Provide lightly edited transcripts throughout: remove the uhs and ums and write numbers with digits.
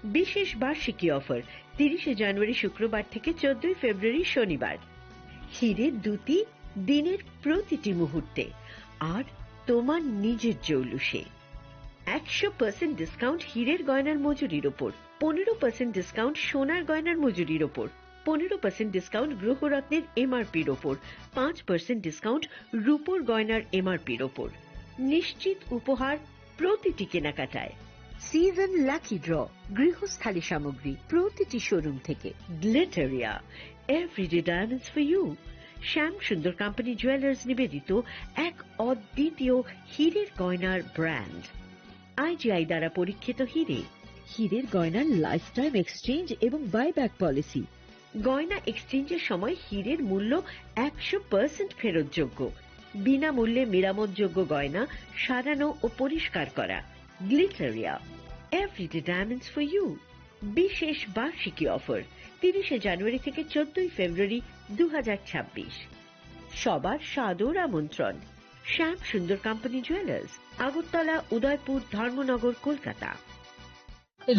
বিশেষ বার্ষিকী অফার 30 জানুয়ারি শুক্রবার থেকে 14 ফেব্রুয়ারি শনিবার। হীরের দ্যুতি দিনের প্রতিটি মুহূর্তে আর তোমার নিজের জৌলুসে। 100% ডিসকাউন্ট হীরের গয়নার মজুরির ওপর, 15% ডিসকাউন্ট সোনার গয়নার মজুরির ওপর, 15% ডিসকাউন্ট গ্রহরত্নের এমআরপির ওপর, 5% ডিসকাউন্ট রূপোর গয়নার এমআরপির ওপর। নিশ্চিত উপহার প্রতিটি কেনাকাটায়। সিজন লাকি ড্র গৃহস্থালী সামগ্রী প্রতিটি শোরুম থেকে। Glitteria, everyday diamonds for you. Shyam Sundar company jewellers নিবেদিত এক অদ্বিতীয় হীরের গয়নার ব্র্যান্ড। আইজিআই দ্বারা পরীক্ষিত হীরে। হীরের গয়নার লাইফ টাইম এক্সচেঞ্জ এবং বাইব্যাক পলিসি। গয়না এক্সচেঞ্জের সময় হীরের মূল্য 100% ফেরতযোগ্য। বিনামূল্যে মেরামতযোগ্য গয়না সারানো ও পরিষ্কার করা। Glitteria, everyday diamonds for you. বিশেষ বার্ষিকী অফার 30 জানুয়ারি থেকে 14 ফেব্রুয়ারি 2026। সবার সাদর আমন্ত্রণ। শ্যাম Sundar company jewellers, Agartala, Udaipur, Dharmanagar, Kolkata.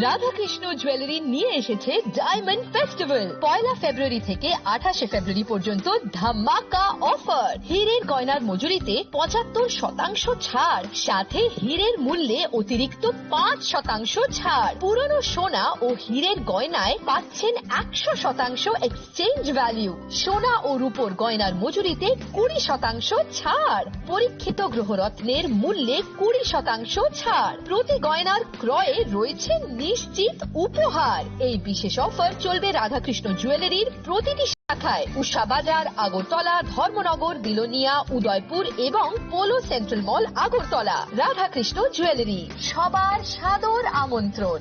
Radhakrishna jewellery নিয়ে এসেছে ডায়মন্ড ফেস্টিভ্যাল। 1 ফেব্রুয়ারি থেকে 28 ফেব্রুয়ারি পর্যন্ত ধামাকা অফার। হীরের গয়নার মজুরিতে 75% ছাড়, সাথে হীরের মূল্যে অতিরিক্ত 5% ছাড়। পুরনো সোনা ও হীরের গয়নায় পাচ্ছেন 100% এক্সচেঞ্জ ভ্যালু। সোনা ও রূপোর গয়নার মজুরিতে 20% ছাড়। পরীক্ষিত গ্রহরত্নের মূল্যে 20% ছাড়। প্রতি গয়নার ক্রয়ে রয়েছে নিশ্চিত উপহার। এই বিশেষ অফার চলবে রাধাকৃষ্ণ জুয়েলারির প্রতিটি শাখায়, উষা বাজার, আগরতলা, ধর্মনগর, বিলোনিয়া, উদয়পুর এবং পোলো সেন্ট্রাল মল, আগরতলা। রাধাকৃষ্ণ জুয়েলারি, সবার সাদর আমন্ত্রণ।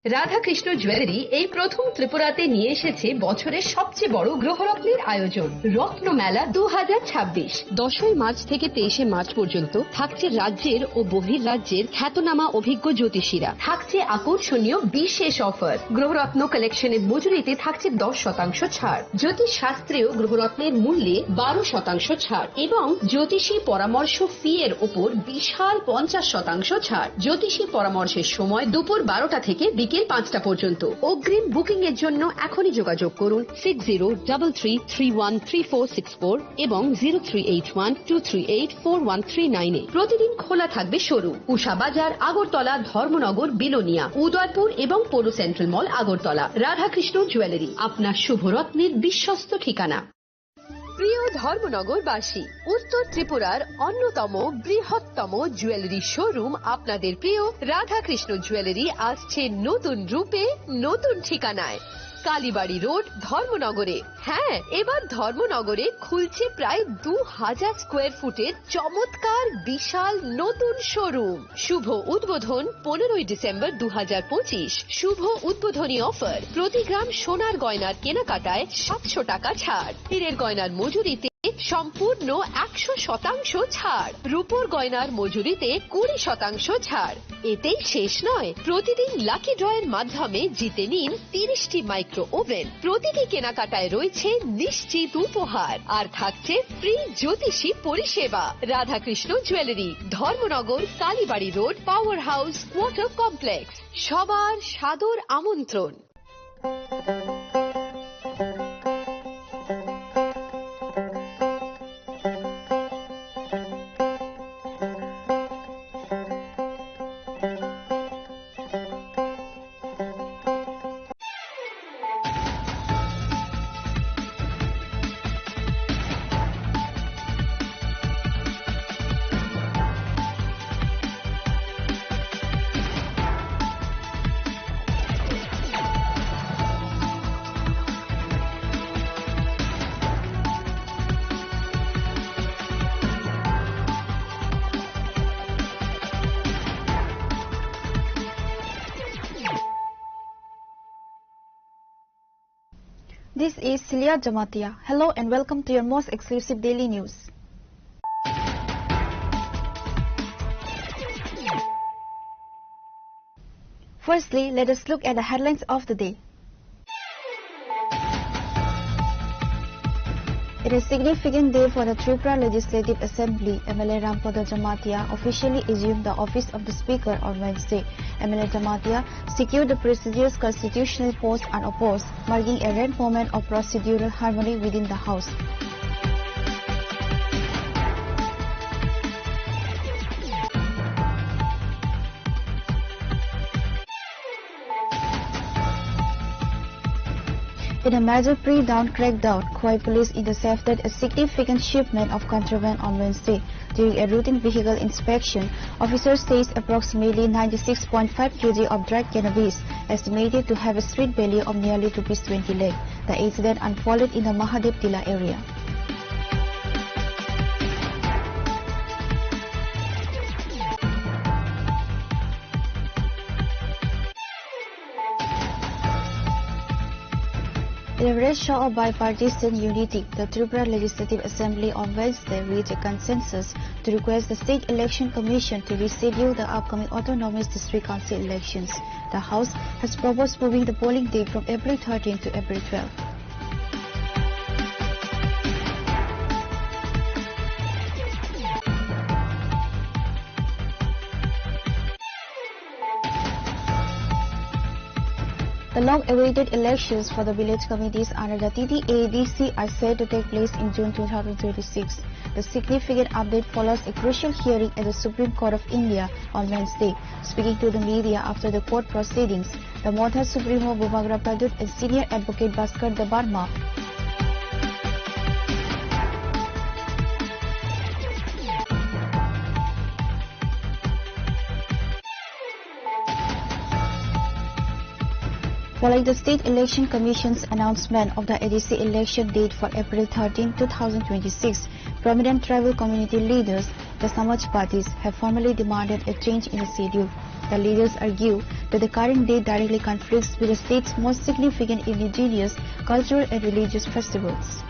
রাধাকৃষ্ণ জুয়েলারি এই প্রথম ত্রিপুরাতে নিয়ে এসেছে বছরের সবচেয়ে বড় গ্রহরত্নের আয়োজন, রত্নমেলা 2026। 10 মার্চ থেকে 23 মার্চ পর্যন্ত থাকছে রাজ্যের ও বহির্রাজ্যের খ্যাতনামা অভিজ্ঞ জ্যোতিষীরা। থাকছে আকর্ষণীয় বিশেষ অফার। গ্রহরত্ন কালেকশনের মজুরিতে থাকছে 10% ছাড়। জ্যোতিষ শাস্ত্রীয় গ্রহরত্নের মূল্যে 12% ছাড় এবং জ্যোতিষী পরামর্শ ফি এর ওপর বিশাল 50% ছাড়। জ্যোতিষী পরামর্শের সময় দুপুর 12টা থেকে বিকেল 5টা পর্যন্ত। অগ্রিম বুকিং এর জন্য এখনই যোগাযোগ করুন 6033313464 এবং 038123841339 এ। প্রতিদিন খোলা থাকবে শোরুম। উষা বাজার, আগরতলা, ধর্মনগর, বিলোনিয়া, উদয়পুর এবং পোলো সেন্ট্রাল মল, আগরতলা। রাধাকৃষ্ণ জুয়েলারি, আপনার শুভরত্নের বিশ্বস্ত ঠিকানা। প্রিয় ধর্মনগরবাসী, উত্তর ত্রিপুরার অন্যতম বৃহত্তম জুয়েলারি শোরুম আপনাদের প্রিয় রাধাকৃষ্ণ জুয়েলারি আসছে নতুন রূপে, নতুন ঠিকানায়। কালীবাড়ি রোড, ধর্মনগরে। হ্যাঁ, এবার ধর্মনগরে খুলছে প্রায় 2000 স্কোয়ার ফুটের চমৎকার বিশাল নতুন শোরুম। শুভ উদ্বোধন 15 ডিসেম্বর 2025। শুভ উদ্বোধনী অফার, প্রতি গ্রাম সোনার গয়নার কেনাকাটায় 700 টাকা ছাড়। হীরের গয়নার মজুরিতে সম্পূর্ণ 100% ছাড়। রূপোর গয়নার মজুরিতে 20% ছাড়। এতেই শেষ নয়, প্রতিদিন লাকি ড্রয়ের মাধ্যমে জিতে নিন 30টি মাইক্রো ওভেন। প্রতিটি কেনাকাটায় রয়েছে নিশ্চিত উপহার আর থাকছে ফ্রি জ্যোতিষী পরিষেবা। Radhakrishna jewellery, Dharmanagar, Kalibari road, power house, water complex. সবার সাদর আমন্ত্রণ। This is Celia Jamatia. Hello and welcome to your most exclusive daily news. Firstly, let us look at the headlines of the day. It is a significant day for the Tripura Legislative Assembly. MLA Rampada Jamatia officially assumed the office of the Speaker on Wednesday. MLA Jamatia secured the prestigious constitutional post unopposed, marking a rare moment of procedural harmony within the House. In a major pre-dawn crackdown, Khoi police intercepted a significant shipment of contraband on Wednesday. During a routine vehicle inspection, officers seized approximately 96.5 kg of dried cannabis, estimated to have a street value of nearly ₹20 lakh. The incident unfolded in the Mahadev Tila area. In a rare show of bipartisan unity, the Tripura Legislative Assembly on Wednesday reached a consensus to request the State Election Commission to reschedule the upcoming autonomous district council elections. The House has proposed moving the polling date from April 13 to April 12. The long-awaited elections for the village committees under the TTADC are set to take place in June 2026. The significant update follows a crucial hearing at the Supreme Court of India on Wednesday. Speaking to the media after the court proceedings, the Modha Supremo Bumagra Pradut and senior advocate Bhaskar Debarma following the State Election Commission's announcement of the ADC election date for April 13, 2026, prominent tribal community leaders, the Samaj parties, have formally demanded a change in the schedule. The leaders argue that the current date directly conflicts with the state's most significant indigenous, cultural and religious festivals.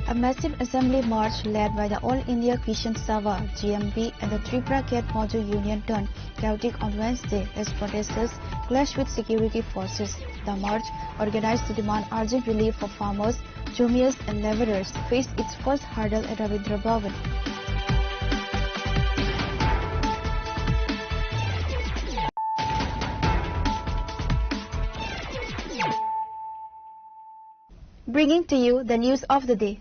A massive assembly march led by the All India Kishan Sabha (GMB) and the Tripura Cat Mojo Union turned chaotic on Wednesday as protesters clashed with security forces. The march, organized to demand urgent relief for farmers, jumias and labourers, faced its first hurdle at Ravindra Bhavan. Bringing to you the news of the day.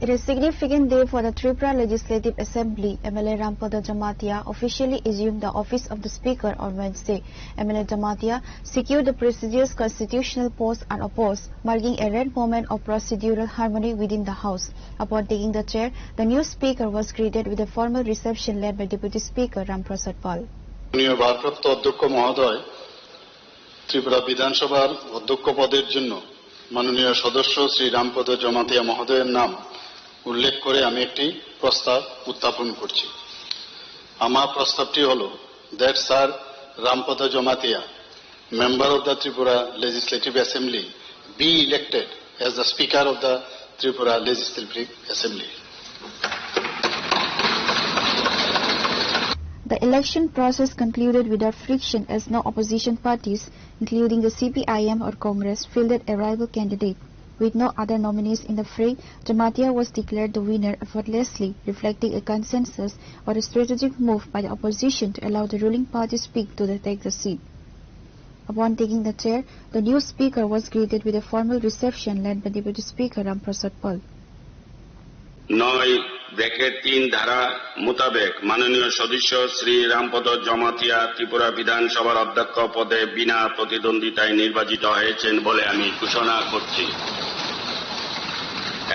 It is a significant day for the Tripura Legislative Assembly. MLA Rampada Jamatia officially assumed the office of the Speaker on Wednesday. MLA Jamatia secured the prestigious constitutional post unopposed, marking a rare moment of procedural harmony within the House. Upon taking the chair, the new Speaker was greeted with a formal reception led by Deputy Speaker Ramprasad Pal. ভারপ্রাপ্ত অধ্যক্ষ মহোদয়, ত্রিপুরা বিধানসভার অধ্যক্ষ পদের জন্য মাননীয় সদস্য শ্রী রামপদ জমাতিয়া মহোদয়ের নাম উল্লেখ করে আমি একটি প্রস্তাব উত্থাপন করছি। আমার প্রস্তাবটি হলো that Sir Rampada Jamatia, member of the Tripura Legislative Assembly, be elected as the Speaker of the Tripura Legislative Assembly. The election process concluded without friction as no opposition parties, including the CPIM or Congress, fielded a rival candidate. With no other nominees in the fray, Jamatia was declared the winner effortlessly, reflecting a consensus or a strategic move by the opposition to allow the ruling party to take the seat. Upon taking the chair, the new speaker was greeted with a formal reception led by Deputy Speaker Ramprasad Pal. 9(3) ধারা মোতাবেক মাননীয় সদস্য শ্রী রামপদ জমাতিয়া ত্রিপুরা বিধানসভার অধ্যক্ষ পদে বিনা প্রতিদ্বন্দ্বিতায় নির্বাচিত হয়েছেন বলে আমি ঘোষণা করছি।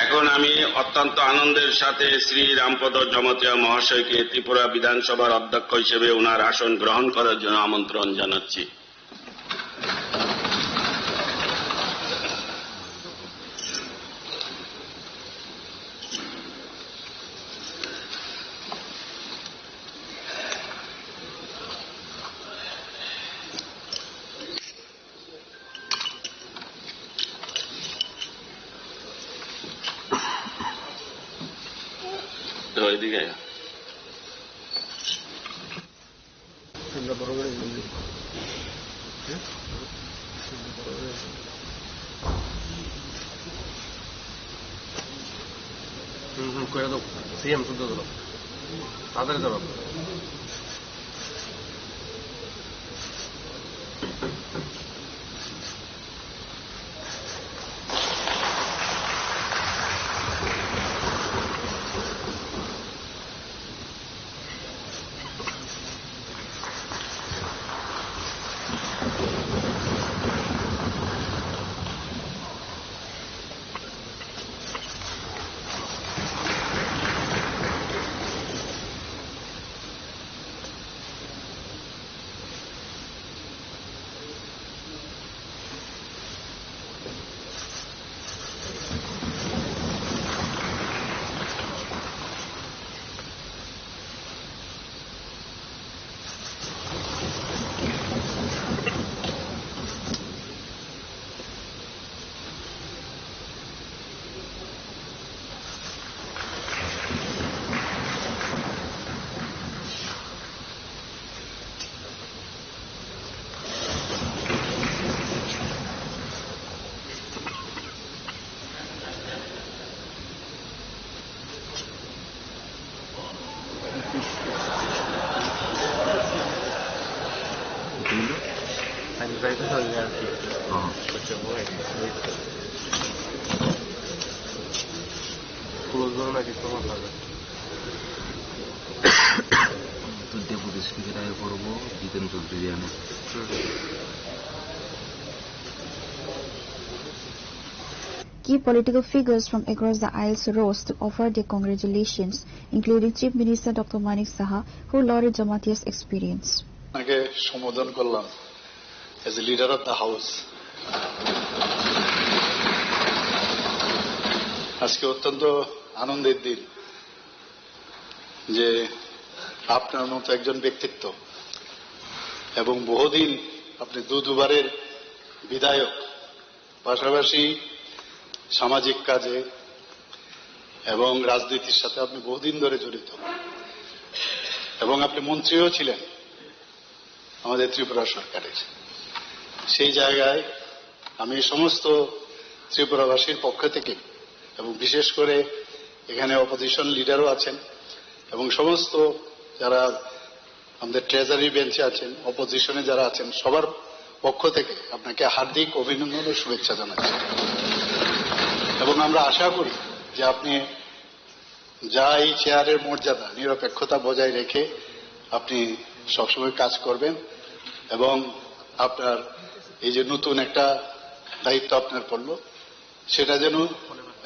এখন আমি অত্যন্ত আনন্দের সাথে শ্রী রামপদ জমাতিয়া মহাশয়কে ত্রিপুরা বিধানসভার অধ্যক্ষ হিসেবে ওনার আসন গ্রহণ করার জন্য আমন্ত্রণ জানাচ্ছি। এদিকে করে দাও সিএম শুদ্ধ দিল তাড়াতাড়ি ধরো ডেপুটি স্পিকার আয় করবো জিতেন চৌধুরী আনে Key political figures from across the aisles rose to offer their congratulations, including Chief Minister Dr. Manik Saha, who lauded Jamatia's experience. আপনাকে সম্বোধন করলাম as a leader of the house. আজকে অত্যন্ত আনন্দের দিন যে আপনার মতো একজন ব্যক্তিত্ব এবং বহুদিন আপনি দুবারের বিধায়ক, পাশাপাশি সামাজিক কাজে এবং রাজনীতির সাথে আপনি বহুদিন ধরে জড়িত এবং আপনি মন্ত্রীও ছিলেন আমাদের ত্রিপুরা সরকারের। সেই জায়গায় আমি সমস্ত ত্রিপুরাবাসীর পক্ষ থেকে এবং বিশেষ করে এখানে অপোজিশন লিডারও আছেন এবং সমস্ত যারা আমাদের ট্রেজারি বেঞ্চে আছেন, অপোজিশনে যারা আছেন, সবার পক্ষ থেকে আপনাকে হার্দিক অভিনন্দন ও শুভেচ্ছা জানাচ্ছি এবং আমরা আশা করি যে আপনি যা এই চেয়ারের মর্যাদা নিরপেক্ষতা বজায় রেখে আপনি সবসময় কাজ করবেন এবং আপনার এই যে নতুন একটা দায়িত্ব আপনার পড়ল সেটা যেন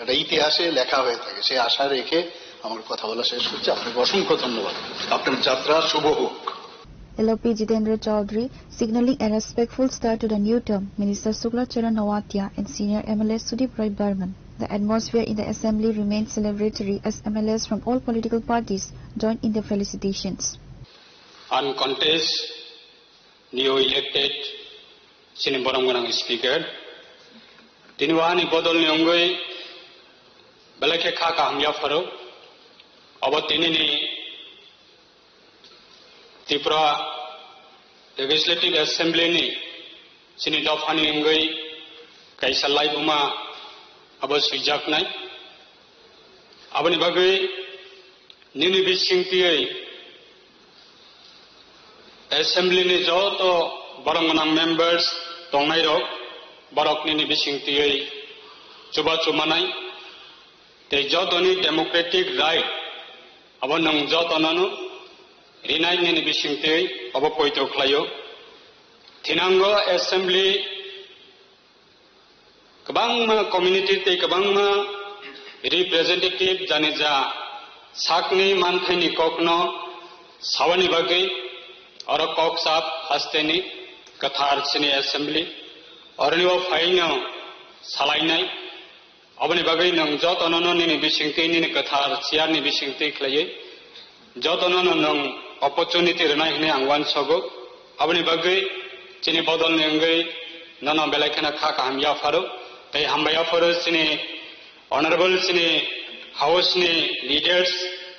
একটা ইতিহাসে লেখা হয়ে থাকে, সেই আশা রেখে আমার কথা বলা শেষ করছি। আপনাকে অসংখ্য ধন্যবাদ। আপনার যাত্রা শুভ হোক। LOP Jitendra Chaudhary signaling a respectful start to the new term, Minister Sukla Charan Nawatia and Senior MLA Sudip Roy Burman. The atmosphere in the assembly remained celebratory as MLAs from all political parties joined in the felicitations. Uncontested, new elected Siniboranganang Speaker, Tinwani Bodol Nyongoi, Balake Kaka Hamya Faro, Abatinini Tripura Legislative Assembly ni Sini Dofani Ngoi, Kaisalai Buma, Abas Vijak Nai, Abani Bagui, Nini Bishingti, Assembly ni Joto, Baranganang members, Tongairo, Barok Nini Bishingti, Chuba Chumanai, they Jotoni democratic right, Abanang Jotonano, Rinai Nini Bishingti, Abapoito Klayo, Tinango Assembly, Kabangma community te Kabangma representative Janija, Sakni Manthani Kokno, Savani Bagi, or a Koksap, Hasteni, Kathar Sini Assembly, or Niwa Faino, Salainai, Abani Bagi Nung Jotono Nini Bishingti Nini Kathar, Siani Bishingti Claye, Jotono Nung opportunity Renai Angwan Sogo, Abani Bagi, Chini Bodol Nungai, Nana Belakana Kaka Hamya Faro, They Hambaya Faro Sini, Honorable Sini, House ni leaders,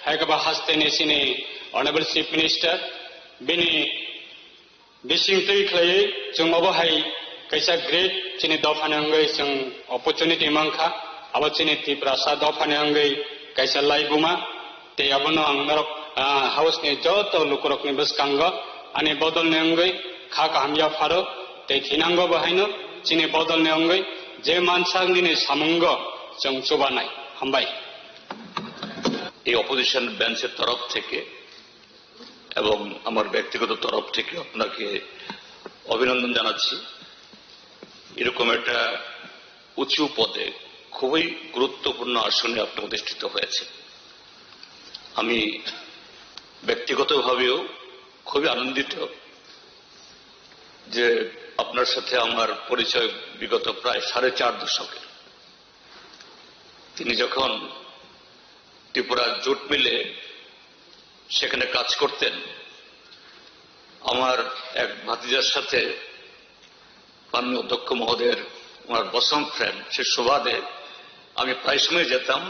haikaba hastene sini honorable chief minister bini bising tui khlai jung obo hai kaisa great chini dofane angai jung opportunity mangkha abo chini Tripura sa dofane angai kaisa laibuma te abono angrok house ni joto lukurok ni baskango ani bodol ni angai khaka hamya pharo te thinango bahaino chini bodol ni angai je mansang ni samungo jung chubanai hambai এই opposition বেঞ্চের তরফ থেকে এবং আমার ব্যক্তিগত তরফ থেকে আপনাকে অভিনন্দন জানাচ্ছি। এরকম একটা উঁচু পদে খুবই গুরুত্বপূর্ণ আসনে আপনি অধিষ্ঠিত হয়েছে। আমি ব্যক্তিগতভাবেও খুবই আনন্দিত যে আপনার সাথে আমার পরিচয় বিগত প্রায় 4.5 দশকের। তিনি যখন ত্রিপুরা জুট মিলে সেখানে কাজ করতেন, আমার এক ভাতিজার সাথে মাননীয় অধ্যক্ষ মহোদয়ের ওনার বসম ফ্রেন্ড সে সুবাদে আমি প্রায় সময় যেতাম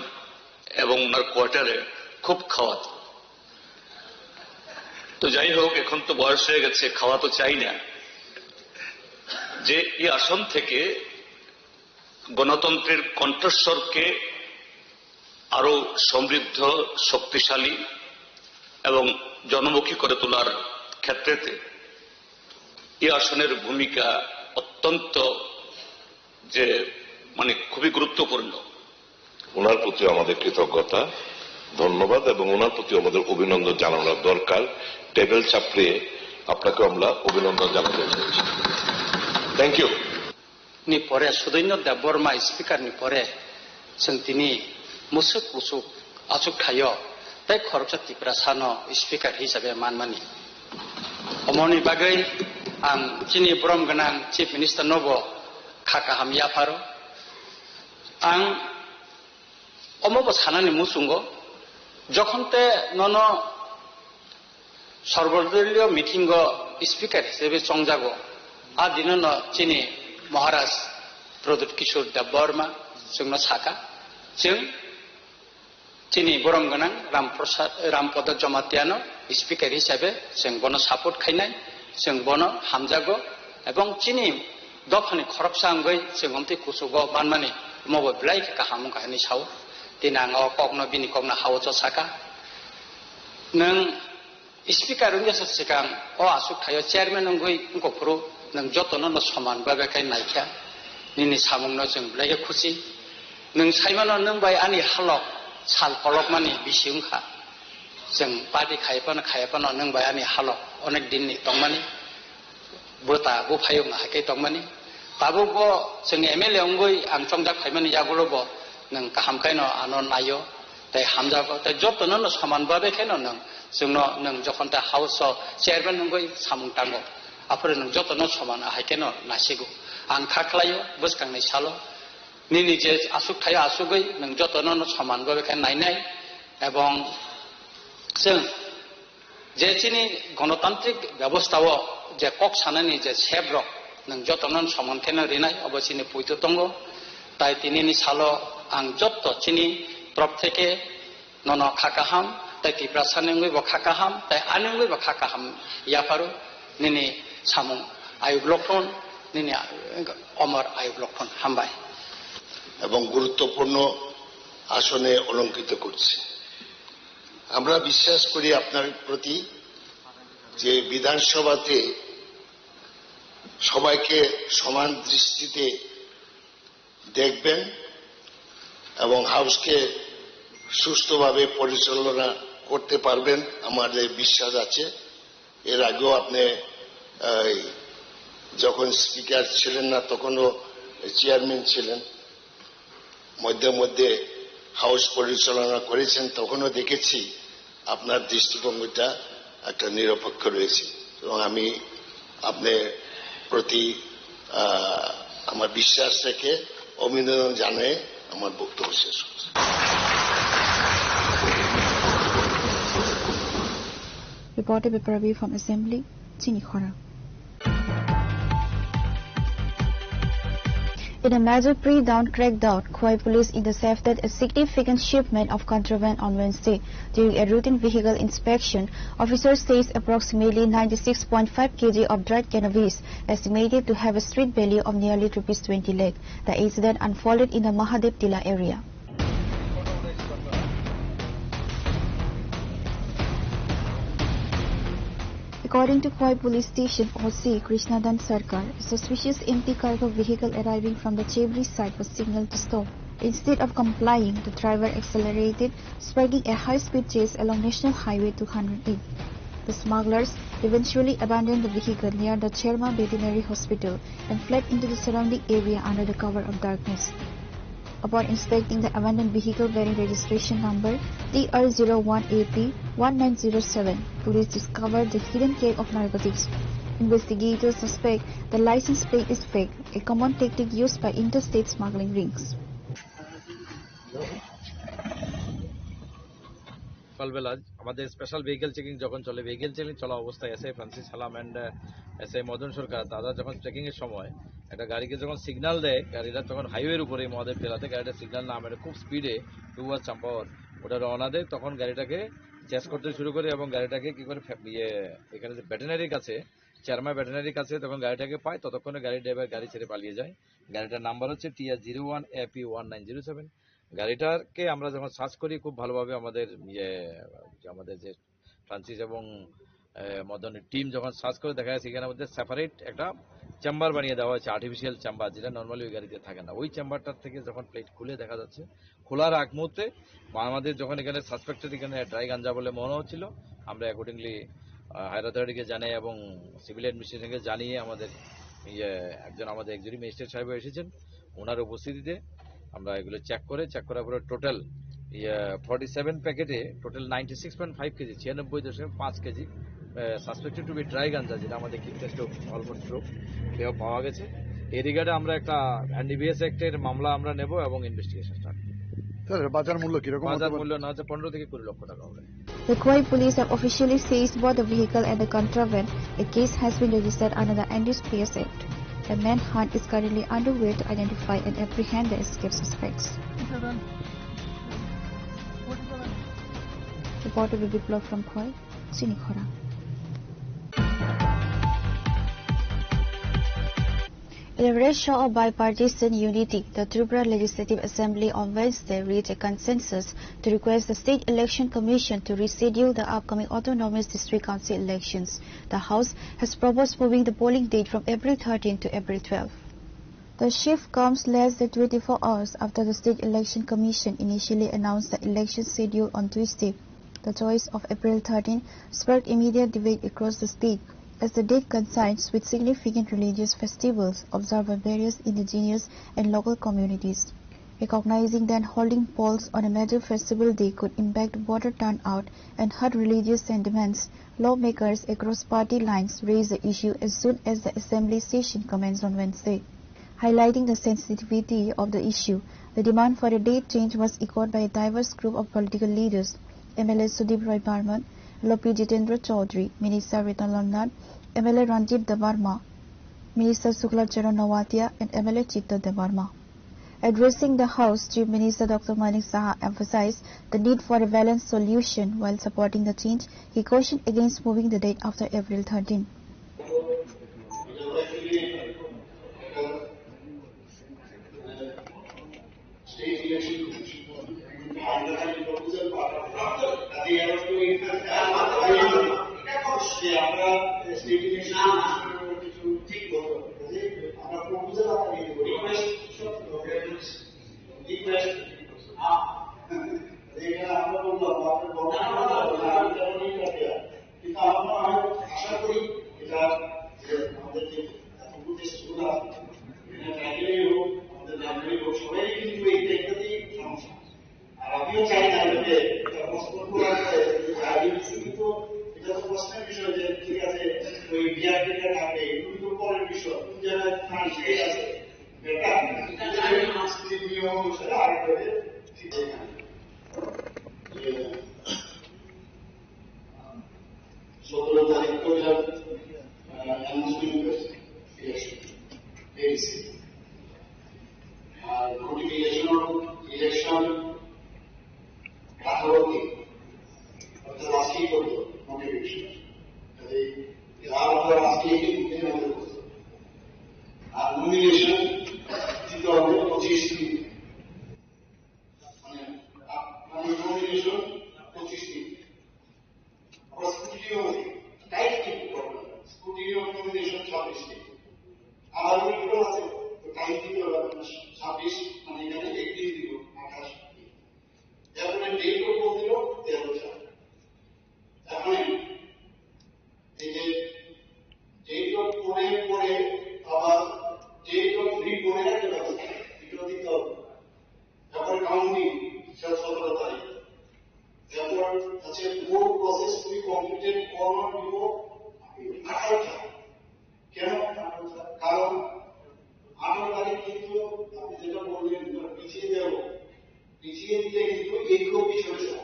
এবং ওনার কোয়ার্টারে খুব খাওয়াত। তো যাই হোক, এখন তো বয়স হয়ে গেছে, খাওয়া তো চাই না। যে এই আসন থেকে গণতন্ত্রের কণ্ঠস্বরকে আরো সমৃদ্ধ, শক্তিশালী এবং জনমুখী করে তোলার ক্ষেত্রেতে এই আসনের ভূমিকা অত্যন্ত যে খুবই গুরুত্বপূর্ণ। ওনার প্রতি আমাদের কৃতজ্ঞতা, ধন্যবাদ এবং ওনার প্রতি আমাদের অভিনন্দন জানানোর দরকার। টেবিল চাপড়িয়ে আপনাকে আমরা অভিনন্দন জানাতে চাইছি। Thank you. নি পরে সুদৈন্য দেববর্মা স্পিকার নি পরে जों दिनै मुसुक मुसुक आसुक थायो ताई खरबसा त्रिपुरा सानो स्पिकार हिसाबै मानमानि अमनि बागै आं दिनै ब्रह्म गोनां चिफ मिनिस्टार नबो खाकाहाम याफारो आं अमबो सानानि मुसुंगो जखनते नन सर्वदलीय मिटिंग स्पिकार हिसाबै चंजागो आ दिन दिनै महाराज प्रदुत किशोर देबबर्मा जोंनो साका जों दिनै ब्रह्म गोनां रामपद जमातियानो स्पिकार हिसाबै जों बनो सापर्ट खायनाय जों बनो हामजागो एवं दिनै दफानि खरबसा आंगै जों हमते कुसुगो मानमानि मबो ब्लाइ काहाम काहानि साव दिनै आं कगनो बिनि कगनो हावज साका नों स्पिकार उन्देस सिगां अ आसुक थायो चेयारमेन अंगै गफुरु नों जतन न समान बाबेखाय नायखा निनि सामुंनो जों ब्लाइ खुसि नों साइमानो नों बाय आनि हालक साल पलक मानि बिसिउंखा जों पार्टी खायपानो नों बाय आनि हालक अनेक दिननि तंमानि बोता बो फायंगा हाके तंमानि बाबुबो जों एमएलए अंगै आं चंजा खायमानि जागुलबो नों काहामखायनो आनो नायो ताई हामजागो ताई जतन न समान बाबेखायनो नों जोंनो नों जखन ता हाउस चेयारमेन अंगै सामुं तांगो आफोर नों जतन समान हायकेनो नासिगो आं खाख्लायो बसखांनाय सालो निनि जे आसुक थायो आसुगै नों जतन समान बाबेखाय नायनाय एवं जों जे चिनि गणतान्त्रिक व्यवस्थाओ जे कक सानानि जे सेब्रक नों जतन समान खेनो रिनाय अबसिनि पुइतो दंगो ताई तिनिनि सालो आं जत्त चिनि तरफ थेके नन खाकाहाम ताई त्रिपुरा सानंगैबो खाकाहाम ताई आनंगैबो खाकाहाम याफारो निनि सामुं आयुब लक्षण निनि अमर आयुब लक्षण हामबाय এবং গুরুত্বপূর্ণ আসনে অলঙ্কৃত করছে। আমরা বিশ্বাস করি আপনার প্রতি যে বিধানসভাতে সবাইকে সমান দৃষ্টিতে দেখবেন এবং হাউসকে সুষ্ঠুভাবে পরিচালনা করতে পারবেন আমাদের বিশ্বাস আছে। এর আগেও আপনি যখন স্পিকার ছিলেন না তখনও চেয়ারম্যান ছিলেন, মধ্যে মধ্যে হাউস পরিচালনা করেছেন, তখনও দেখেছি আপনার দৃষ্টিভঙ্গিটা একটা নিরপেক্ষ রয়েছে এবং আমি আপনার প্রতি আমার বিশ্বাস রেখে অভিনন্দন জানিয়ে আমার বক্তব্য শেষ করছি। Reported by Pravi from Assembly, Chinikhora. In a major pre-dawn crackdown, Khoi police intercepted a significant shipment of contraband on Wednesday. During a routine vehicle inspection, officers seized approximately 96.5 kg of dried cannabis, estimated to have a street value of nearly ₹20 lakh. The incident unfolded in the Mahadev Tila area. According to Khoi Police Station OC Krishnadan Sarkar, a suspicious empty cargo vehicle arriving from the Chebri side was signaled to stop. Instead of complying, the driver accelerated, sparking a high-speed chase along National Highway 208. The smugglers eventually abandoned the vehicle near the Cherma Veterinary Hospital and fled into the surrounding area under the cover of darkness. Upon inspecting the abandoned vehicle bearing registration number TR01AP1907, police discovered the hidden keg of narcotics. Investigators suspect the license plate is fake, a common tactic used by interstate smuggling rings. সকালবেলা আমাদের special vehicle checking যখন চলে, vehicle checking চলা অবস্থায় SI Francis সালাম and SI Madan সরকার তারা যখন checking এর সময় একটা গাড়িকে যখন সিগন্যাল দেয়, গাড়িটা তখন হাইওয়ের উপরে মহাদেব টেলাতে গাড়িটা সিগন্যাল না মেরে খুব স্পিডে টুয়ার্ডস চাম্পাওয়ার ওটা রওনা দেয়, তখন গাড়িটাকে চেস করতে শুরু করে এবং গাড়িটাকে কি করে এখানে যে ভেটেরিনারির কাছে চেরমা ভেটেরিনারির কাছে তখন গাড়িটাকে পায়, ততক্ষণে গাড়ির ড্রাইভার গাড়ি ছেড়ে পালিয়ে যায়। গাড়িটার নাম্বার হচ্ছে TR01AP1907। গাড়িটাকে আমরা যখন সার্চ করি খুব ভালোভাবে আমাদের যে ফ্রান্সিস এবং মদনের টিম যখন সার্চ করে দেখা যাচ্ছে এখানে মধ্যে সেপারেট একটা চেম্বার বানিয়ে দেওয়া হয়েছে, আর্টিফিশিয়াল চেম্বার, যেটা নর্মালি ওই গাড়িতে থাকে না। ওই চেম্বারটার থেকে যখন প্লেট খুলে দেখা যাচ্ছে, খোলার আগ মুহূর্তে আমাদের যখন এখানে সাসপেক্টেড এখানে ড্রাই গাঞ্জা বলে মনে হচ্ছিল, আমরা অ্যাকর্ডিংলি হায়ার অথরিটিকে জানাই এবং সিভিল অ্যাডমিনিস্ট্রেশনকে জানিয়ে আমাদের একজন আমাদের এক্সিকিউটিভ ম্যাজিস্ট্রেট সাহেব এসেছেন, ওনার উপস্থিতিতে আমরা এগুলো চেক করার পরে টোটাল 47 প্যাকেটে total 96.5 KG 96.5 KG suspected to be dry ganja, যেটা আমাদের কিক টেস্ট অলমোস্ট প্রুফ সেও পাওয়া গেছে। এই রিগার্ডে আমরা একটা এনডিপিএস অ্যাক্টের মামলা আমরা নেব এবং ইনভেস্টিগেশন স্টার্ট করব। বাজার মূল্য কিরকম? বাজার মূল্য না হচ্ছে 15 থেকে 20 লক্ষ টাকা হবে। The Khoi police have officially seized both the vehicle and the contraband. A case has been registered under the NDPS Act. A manhunt is currently underway to identify and apprehend the escaped suspects. Reporter Biplov from Khoi, Sinikhora. In a rare show of bipartisan unity, the Tripura Legislative Assembly on Wednesday reached a consensus to request the State Election Commission to reschedule the upcoming autonomous district council elections. The House has proposed moving the polling date from April 13 to April 12. The shift comes less than 24 hours after the State Election Commission initially announced the election schedule on Tuesday. The choice of April 13 sparked immediate debate across the state, as the date coincides with significant religious festivals observed by various indigenous and local communities. Recognizing that holding polls on a major festival day could impact voter turnout and hurt religious sentiments, lawmakers across party lines raised the issue as soon as the assembly session commenced on Wednesday. Highlighting the sensitivity of the issue, the demand for a date change was echoed by a diverse group of political leaders: MLA Sudip Roy Barman, LP Jitendra Chaudhary, Minister Ritanlandan, MLA Ranjit Devarma, Minister Suklacharan Nawatia, and MLA Chitta Devarma. Addressing the House, Chief Minister Dr. Manik Saha emphasized the need for a balanced solution. While supporting the change, he cautioned against moving the date after April 13. notification of election authority অর্থাৎ আজকেই করতো notification আর আজকে আর nomination দিতে হবে 25 দিন মানে nomination 25 দিন আবার স্কুটিনিও টাইট কিন্তু করবে স্কুটিনিও নমিনেশন 26 দিন আবার উল্টো আছে টাইম দিতে হবে 26 মানে এখানে 1 দিন দিল 28 দিন এরপরে ডেট ও দিল 13 সাল এখন এই যে ডেট অফ পরে আবার ডেট অফ রিপোর্টের একটা ব্যবস্থা এগুলো দিতে হবে তারপর কাউন্টিং 17 তারিখ তারপর আছে court process to be completed on or before 18 কেন কারণ 18 তারিখ কিন্তু আপনি যেটা বললেন পিছিয়ে দেব পিছিয়ে দিলে কিন্তু এইগুলো পিছিয়ে যাবে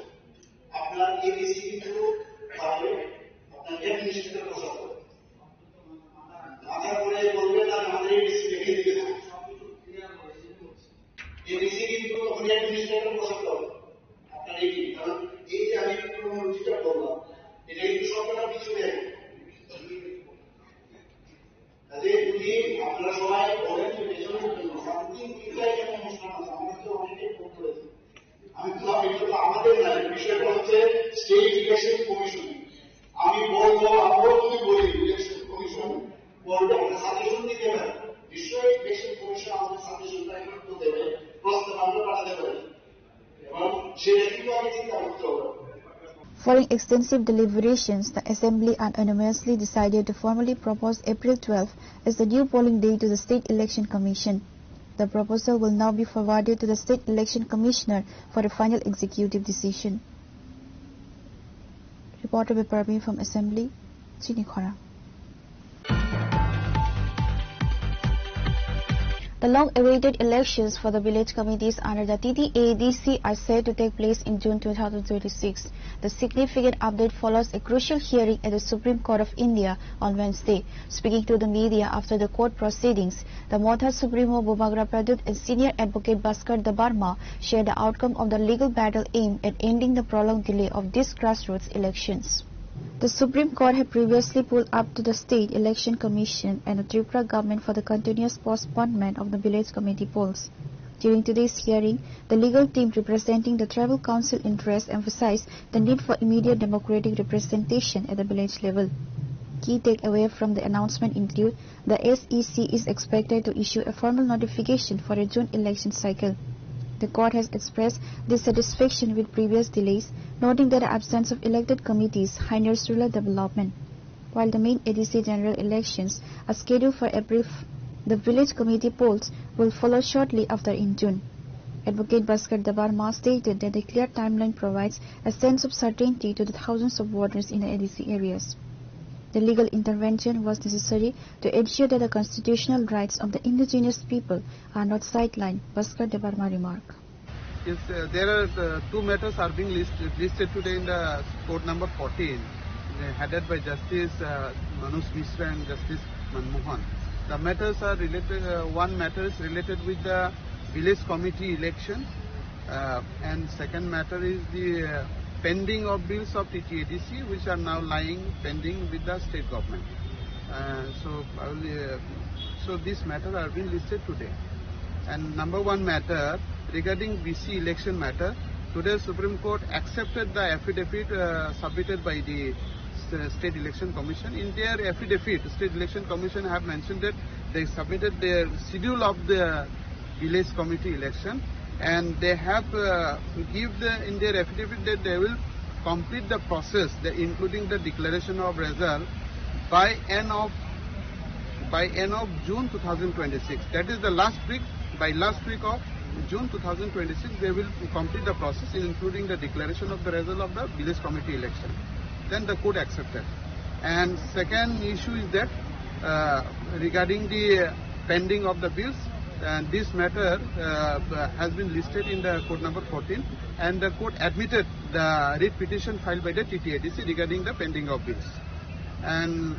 আপনার এবিসি কিন্তু পারবে আপনার অ্যাডমিনিস্ট্রেটর বসাতে হবে তারপরে বলবেন আর আমাদের এবিসি লিখে দিবে এবিসি কিন্তু তখন অ্যাডমিনিস্ট্রেটর বসাতে হবে আপনার এই কারণ এই যে আমি ক্রোনোলজিটা বললাম এটা কিন্তু সবটা পিছিয়ে যাবে তাহলে যদি আপনারা সবাই বলেন যে পেছনের জন্য সামথিং ইনফ্লাই কেন অনুষ্ঠান আছে আমাদের তো অনেকেই করতে হয়েছে আমি তো আমাদের না বিষয়টা হচ্ছে স্টেট ইলেকশন কমিশন আমি বলবো আমরাও যদি বলি ইলেকশন কমিশন বলবে আমরা সাজেশন দিতে পারি নিশ্চয়ই ইলেকশন কমিশন আমাদের সাজেশনটা একটু দেবে প্রস্তাব আমরা পাঠাতে পারি এবং সেটা কিন্তু আমি চিন্তা করতে হবে Following extensive deliberations, the Assembly unanimously decided to formally propose April 12 as the new polling day to the State Election Commission. The proposal will now be forwarded to the State Election Commissioner for a final executive decision. Reporter Biparmi from Assembly, Chinikhora. The long-awaited elections for the village committees under the TTADC are set to take place in June 2026. The significant update follows a crucial hearing at the Supreme Court of India on Wednesday. Speaking to the media after the court proceedings, the Modha Supremo Bubagra Pradut and senior advocate Bhaskar Debarma shared the outcome of the legal battle aimed at ending the prolonged delay of these grassroots elections. The Supreme Court had previously pulled up to the State Election Commission and the Tripura government for the continuous postponement of the village committee polls. During today's hearing, the legal team representing the Tribal Council interests emphasized the need for immediate democratic representation at the village level. Key takeaway from the announcement include the SEC is expected to issue a formal notification for a June election cycle. The court has expressed dissatisfaction with previous delays, noting that the absence of elected committees hinders rural development. While the main ADC general elections are scheduled for April, the village committee polls will follow shortly after in June. Advocate Bhaskar Debarma stated that the clear timeline provides a sense of certainty to the thousands of voters in the ADC areas. The legal intervention was necessary to ensure that the constitutional rights of the indigenous people are not sidelined, Bhaskar Debarma remarked. Yes, there are two matters are being listed today in the court number 14, headed by Justice Manoj Mishra and Justice Manmohan. The matters are related. One matter is related with the village committee elections, and second matter is the pending of bills of TTADC, which are now lying pending with the state government. So these matters are being listed today. And number one matter regarding BC election matter, today Supreme Court accepted the affidavit submitted by the State Election Commission. In their affidavit, State Election Commission have mentioned that they submitted their schedule of the village committee election, and they have in their affidavit that they will complete the process, including the declaration of result by end of June 2026. That is the last week. By last week of June 2026, they will complete the process, including the declaration of the result of the village committee election. Then the court accepted. And second issue is that regarding the pending of the bills, this matter has been listed in the court number 14, and the court admitted the writ petition filed by the TTADC regarding the pending of bills. And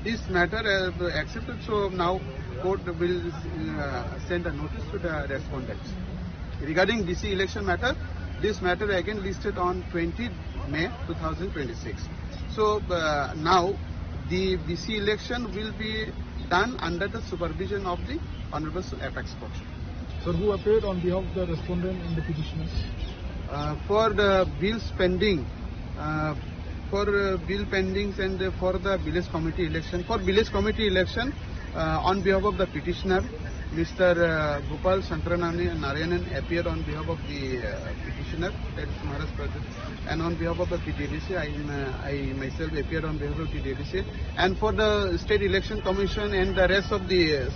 this matter accepted, so now court will send a notice to the respondents. Regarding DC election matter, this matter again listed on 20 May 2026. So now the BC election will be done under the supervision of the Honorable Apex Court. So who appeared on behalf of the respondent in the petitioners? For the bills pending, bill pendings and for the village committee election. For village committee election, on behalf of the petitioner, Mr. Gopal Narayanan appeared on behalf of the petitioner, that is Maharashtra Pradesh, and on behalf of the TDDC, I myself appeared on behalf of TDDC. And for the State Election Commission and the rest of the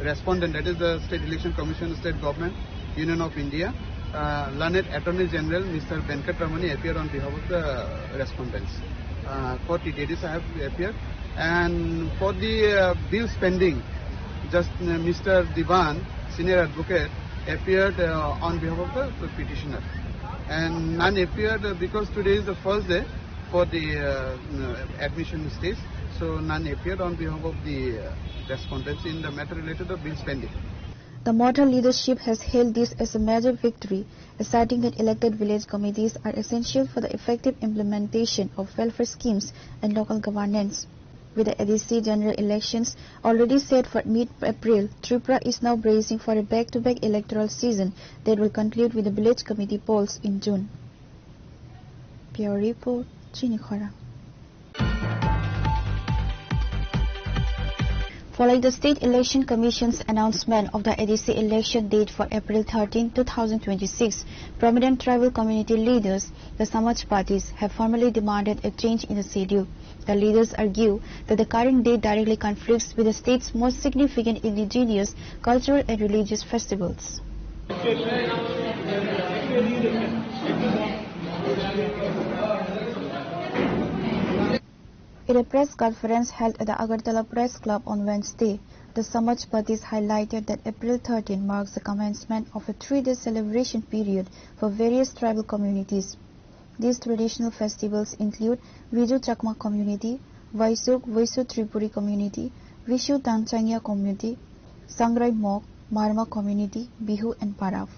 respondent, that is the State Election Commission, State Government, Union of India, learned Attorney General Mr. Venkat Ramani appeared on behalf of the respondents. For TDDC I have appeared, and for the bills pending, just Mr. Divan, senior advocate, appeared on behalf of the petitioner, and none appeared because today is the first day for the admission stage, so none appeared on behalf of the respondents in the matter related to bills pending. The Mota leadership has hailed this as a major victory, asserting that elected village committees are essential for the effective implementation of welfare schemes and local governance. With the ADC general elections already set for mid-April, Tripura is now bracing for a back-to-back electoral season that will conclude with the village committee polls in June. Bureau Report, Chinikhara. Following the State Election Commission's announcement of the ADC election date for April 13, 2026, prominent tribal community leaders, the Samaj parties, have formally demanded a change in the schedule. The leaders argue that the current date directly conflicts with the state's most significant indigenous, cultural and religious festivals. In a press conference held at the Agartala Press Club on Wednesday, the Samaj parties highlighted that April 13 marks the commencement of a 3-day celebration period for various tribal communities. These traditional festivals include Viju Chakma community, Vaisuk Vaisu Tripuri community, Vishu Tanchangya community, Sangrai Mok, Marma community, Bihu and Parav.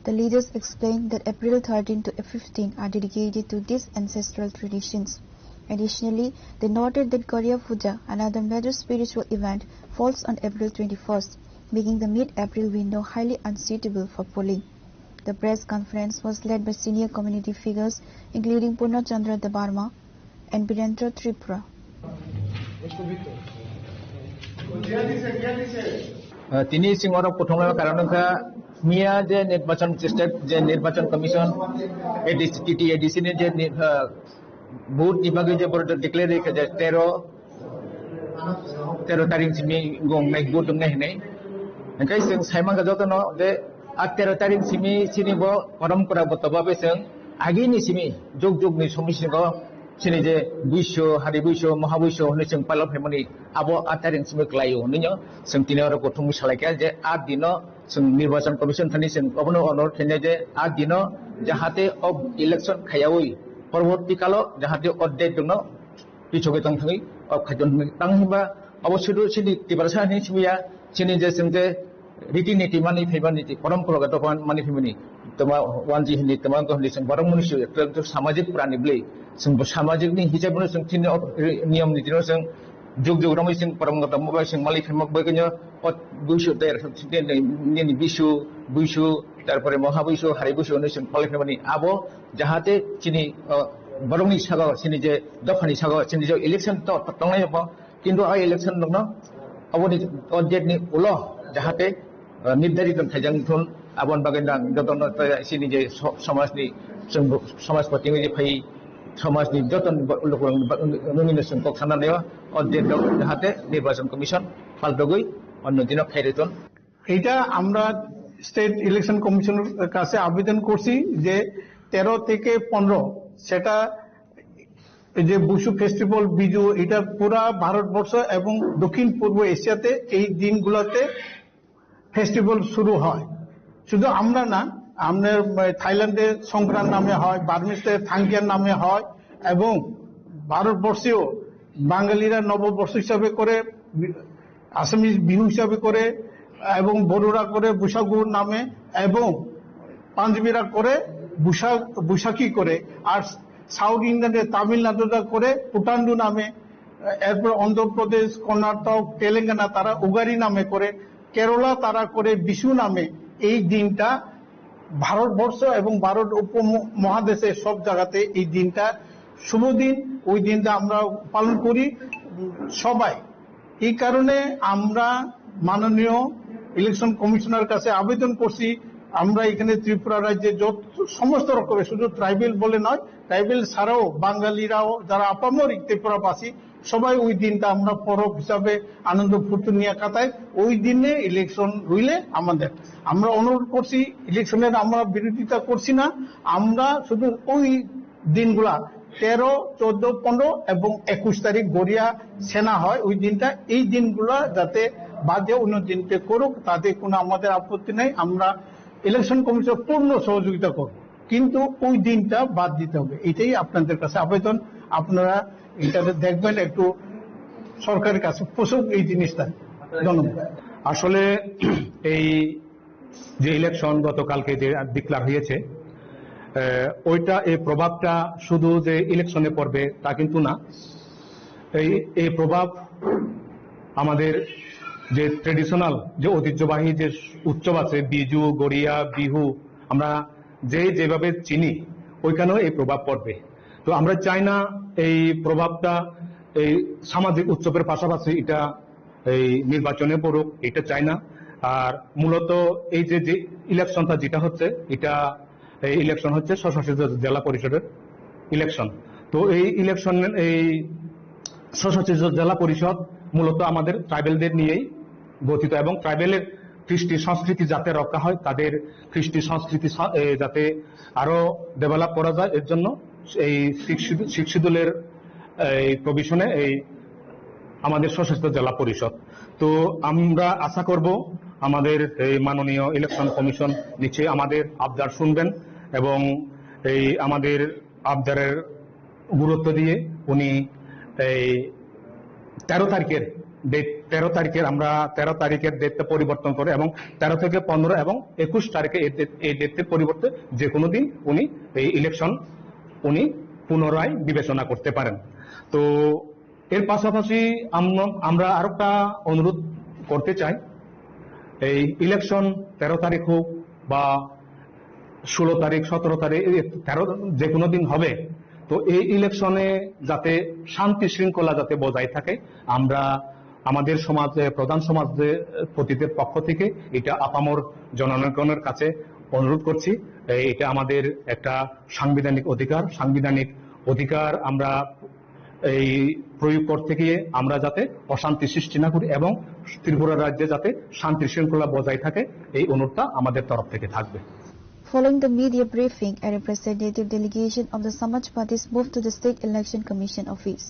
The leaders explained that April 13 to 15 are dedicated to these ancestral traditions. Additionally, they noted that Gorya Puja, another major spiritual event, falls on April 21st, making the mid-April window highly unsuitable for polling. The press conference was led by senior community figures including Purna Chandra Debarma and Birendra Tripura. তিনি সিংহৰ প্ৰথমৰ কাৰণকা মিয়া যে নিৰ্বাচন state যে নিৰ্বাচন commission ADC ने যে vote বিভাগে যে বড় ডিক্লেয়ার রেখে যে 13 তারিখ সিমি গংনাই ভোট দংনাই হनै ओंखाय जों सायमांगा जतन जे 13 तारिख सिमी सिनिबो परम्परा बतबाबे जों आगिनि सिमी जुग जुगनि समसिगो सिनि जे बैसो हारि बैसो महाबैसो होनो जों पालन फेमनि आबो 8 तारिख सिमी क्लायो होनो जों तिनारो गथुम सालायका जे 8 दिनो जों निर्वाचन कमिशन थानि जों अबनो अनर थेने जे 8 दिनो जाहाते अब इलेक्शन खायावै परवर्ती कालो जाहाते अपडेट दनो पिछोगे तंथै अब खाजन तांहिबा अबसुदु सिनि तिबारसानि सिमिया सिनि जे जों जे रीति-नीति मानि फैबानि परम्परागत मानि फैबानि तमा वानजि हिन्दी तमा गहलि जों बरं मनुष्य एक सामाजिक प्राणी ब्ले जों सामाजिकनि हिसाबनो जों थिन नियम नीतिनो जों जुग जुग रमै जों परम्परागत मबा जों मालि फैमक बगनो बैसो देर नि बिसु बैसु तारपरे महाबैसो हारि बैसो होनो जों पालि फैबानि आबो जाहाते सिनि बरंनि सागा सिनि जे दफानि सागा सिनि जे इलेक्शन तो तंनाय बा किन्तु आ इलेक्शन दंनो अबनि अपडेटनि उल जाहाते निर्धारित थाइजांथुन आबन बागेन्दां जतन सिनि जे समाजनि जों समाजपतिनि जे फै समाजनि जतन नमिनेशन को खानानै अपडेट जाहाते निर्वाचन कमिशन फालतगै অন্য দিন খাইরেতন এটা আমরা স্টেট ইলেকশন কমিশনের কাছে আবেদন করছি যে 13 থেকে 15 সেটা যে বুশু ফেস্টিভ্যাল বিজু এটা পুরা ভারতবর্ষ এবং দক্ষিণ পূর্ব এশিয়াতে এই দিনগুলোতে ফেস্টিভ্যাল শুরু হয় শুধু আমরা না আমাদের থাইল্যান্ডে সংক্রান্ত নামে হয় বার্মিতে থাঙ্গিয়ার নামে হয় এবং ভারতবর্ষেও বাঙালিরা নববর্ষ হিসাবে করে আসামিজ বিহু হিসাবে করে এবং বড়োরা করে বৈশাগু নামে এবং পাঞ্জাবিরা করে বৈশাখী করে আর সাউথ ইন্ডিয়ানে তামিলনাড়ুরা করে পুটান্ডু নামে এরপর অন্ধ্রপ্রদেশ কর্ণাটক তেলেঙ্গানা তারা উগারি নামে করে কেরলা তারা করে বিশু নামে এই দিনটা ভারতবর্ষ এবং ভারত উপমহাদেশে সব জায়গাতে এই দিনটা শুভ দিন ওই দিনটা আমরা পালন করি সবাই এই কারণে আমরা মাননীয় ইলেকশন কমিশনার কাছে আবেদন করছি আমরা এখানে ত্রিপুরা রাজ্যে সমস্ত রকমের শুধু ট্রাইবেল বলে নয় ট্রাইবেল ছাড়াও বাঙালিরাও যারা আপামরিক ত্রিপুরাবাসী সবাই ওই দিনটা আমরা পরব হিসাবে আনন্দ ফুর্তি নিয়ে কাটাই ওই দিনে ইলেকশন হইলে আমরা অনুরোধ করছি ইলেকশনের আমরা বিরোধিতা করছি না আমরা শুধু ওই দিনগুলা 13, 14, 15 এবং 21 তারিখ গড়িয়া সেনা হয় ওই দিনটা এই দিনগুলা যাতে বাদে অন্য দিনকে করুক তাতে কোনো আমাদের আপত্তি নেই আমরা ইলেকশন কমিশন পূর্ণ সহযোগিতা করব কিন্তু ওই দিনটা বাদ দিতে হবে এটাই আপনাদের কাছে আবেদন আপনারা এটাতে দেখবেন একটু সরকারের কাছে পোষক এই জিনিসটা ধন্যবাদ আসলে এই যে ইলেকশন গতকালকে যে ডিক্লার হয়েছে ওইটা এই প্রভাবটা শুধু যে ইলেকশনে পড়বে তা কিন্তু না এই প্রভাব আমাদের যে ট্রেডিশনাল যে ঐতিহ্যবাহী যে উৎসব আছে বিজু গড়িয়া বিহু আমরা যেভাবে চিনি ওইখানেও এই প্রভাব পড়বে তো আমরা চাই না এই প্রভাবটা এই সামাজিক উৎসবের পাশাপাশি এটা এই নির্বাচনে পড়ুক এটা চাই না আর মূলত এই যে ইলেকশনটা যেটা হচ্ছে এটা এই ইলেকশন হচ্ছে স্বশাসিত জেলা পরিষদের ইলেকশন তো এই ইলেকশন এই স্বশাসিত জেলা পরিষদ মূলত আমাদের ট্রাইবেলদের নিয়েই গঠিত এবং ট্রাইবেলের কৃষ্টি সংস্কৃতি যাতে রক্ষা হয় তাদের কৃষ্টি সংস্কৃতি যাতে আরো ডেভেলপ করা যায় এর জন্য এই শিক্ষিদলের এই প্রভিশনে এই আমাদের স্বশাসিত জেলা পরিষদ তো আমরা আশা করব আমাদের এই মাননীয় ইলেকশন কমিশন নিশ্চয়ই আমাদের আবদার শুনবেন এবং এই আমাদের আবদারের গুরুত্ব দিয়ে উনি এই 13 তারিখের আমরা 13 তারিখের ডেটটা পরিবর্তন করে এবং 13 থেকে 15 এবং 21 তারিখে এই ডেটের পরিবর্তে যে কোনো দিন উনি এই ইলেকশন উনি পুনরায় বিবেচনা করতে পারেন তো এর পাশাপাশি আমরা আরো একটা অনুরোধ করতে চাই এই ইলেকশন 13 তারিখ হোক বা 16 তারিখ 17 তারিখ 13 যে কোনো দিন হবে তো এই ইলেকশনে যাতে শান্তি শৃঙ্খলা যাতে বজায় থাকে আমরা আমাদের সমাজে প্রধান সমাজের প্রতিদের পক্ষ থেকে এটা আপামর জনগণের কাছে অনুরোধ করছি এটা আমাদের একটা সাংবিধানিক অধিকার আমরা এই প্রয়োগ করতে গিয়ে আমরা যাতে অশান্তি সৃষ্টি না করি এবং ত্রিপুরা রাজ্যে যাতে শান্তি শৃঙ্খলা বজায় থাকে এই অনুরোধটা আমাদের তরফ থেকে থাকবে Following the media briefing, a representative delegation of the Samaj parties moved to the State Election Commission office.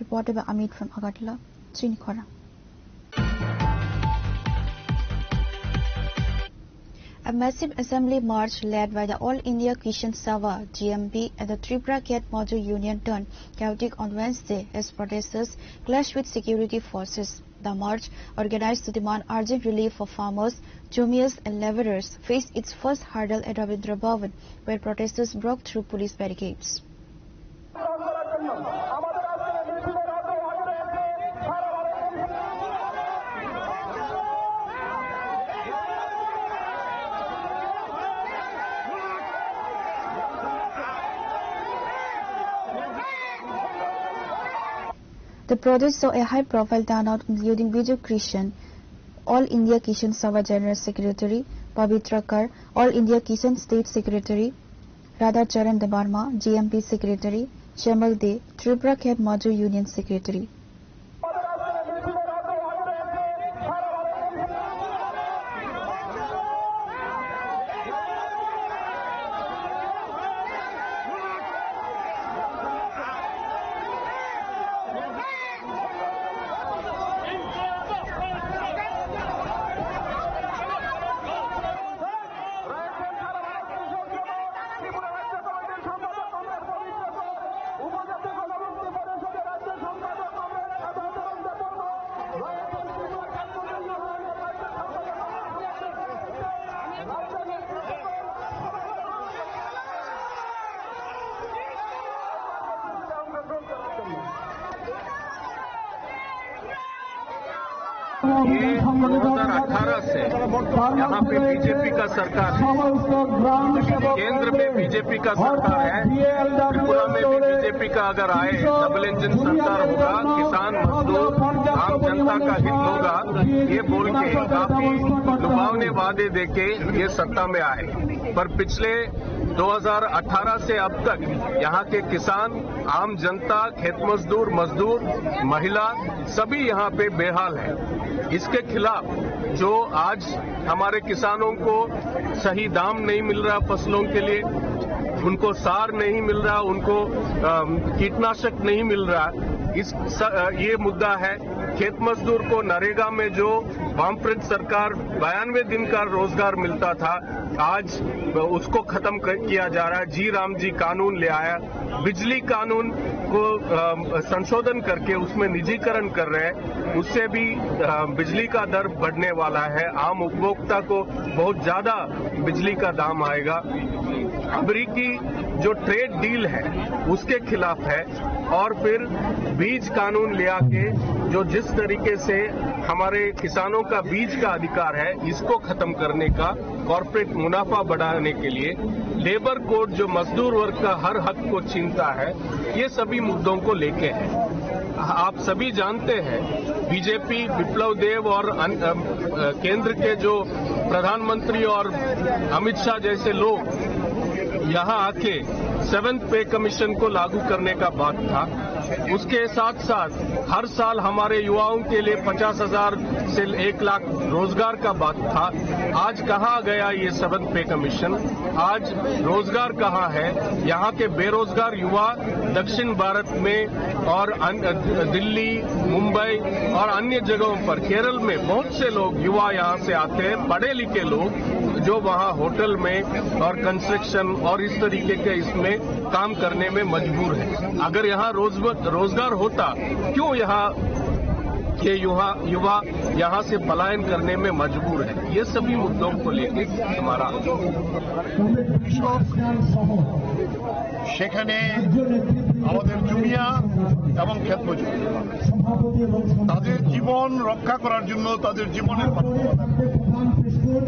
Reported by Amit from Agartala, Srinikhara. A massive assembly march led by the All India Kishan Sabha (GMP) and the Tripura Khet Mojo Union turned chaotic on Wednesday as protesters clashed with security forces. The march, organized to demand urgent relief for farmers, jumias and labourers, faced its first hurdle at Ravindra Bhavan, where protesters broke through police barricades. The protest saw a high-profile turnout including Biju Krishan, All India Kishan Sabha General Secretary, Pavitra Kar, All India Kishan State Secretary, Radha Charan Debarma, GMP Secretary, Shamal De, Tripura Khet Mojo Union Secretary. ये 2018 से यहाँ पे BJP का सरकार है, केंद्र में BJP का सरकार है, त्रिपुरा में भी बीजेपी का अगर आए डबल इंजन सरकार होगा, किसान मजदूर आम जनता का हित होगा, ये बोल के काफी लुभावने वादे देके ये सत्ता में आए। पर पिछले 2018 से अब तक यहाँ के किसान, आम जनता, खेत मजदूर, महिला सभी यहाँ पे बेहाल है। इसके खिलाफ जो आज हमारे किसानों को सही दाम नहीं मिल रहा फसलों के लिए, उनको सार नहीं मिल रहा, उनको कीटनाशक नहीं मिल रहा, ये मुद्दा है। खेत मजदूर को नरेगा में जो वामफ्रंट सरकार 92 दिन का रोजगार मिलता था, आज उसको खत्म किया जा रहा है। जी राम जी कानून ले आया, बिजली कानून को संशोधन करके उसमें निजीकरण कर रहे हैं, उससे भी बिजली का दर बढ़ने वाला है, आम उपभोक्ता को बहुत ज्यादा बिजली का दाम आएगा। अमेरिकी जो ट्रेड डील है उसके खिलाफ है, और फिर बीज कानून ले आके जो जिस तरीके से हमारे किसानों का बीज का अधिकार है इसको खत्म करने का, कॉर्पोरेट मुनाफा बढ़ाने के लिए लेबर कोड जो मजदूर वर्ग का हर हक को छीनता है, ये सभी मुद्दों को लेके है। आप सभी जानते हैं बीजेपी, विप्लव देव और केंद्र के जो प्रधानमंत्री और अमित शाह जैसे लोग यहाँ आके 7th पे कमीशन को लागू करने का बात था। उसके साथ साथ हर साल हमारे युवाओं के लिए 50,000 से 1 लाख रोजगार का बात था। आज कहाँ गया ये 7th पे कमीशन? आज रोजगार कहाँ है? यहाँ के बेरोजगार युवा दक्षिण भारत में और दिल्ली, मुंबई और अन्य जगहों पर, केरल में बहुत से लोग युवा यहाँ से आते हैं, पढ़े लिखे लोग जो वहाँ होटल में और कंस्ट्रक्शन और इस तरीके के इसमें काम करने में मजबूर है। अगर यहाँ रोजगार होता, क्यों यहाँ के युवा यहाँ से पलायन करने में मजबूर है? ये सभी मुद्दों को लेकर हमारा সেখানে আমাদের জুনিয়া এবং ক্ষেত মজুর তাদের জীবন রক্ষা করার জন্য তাদের জীবনের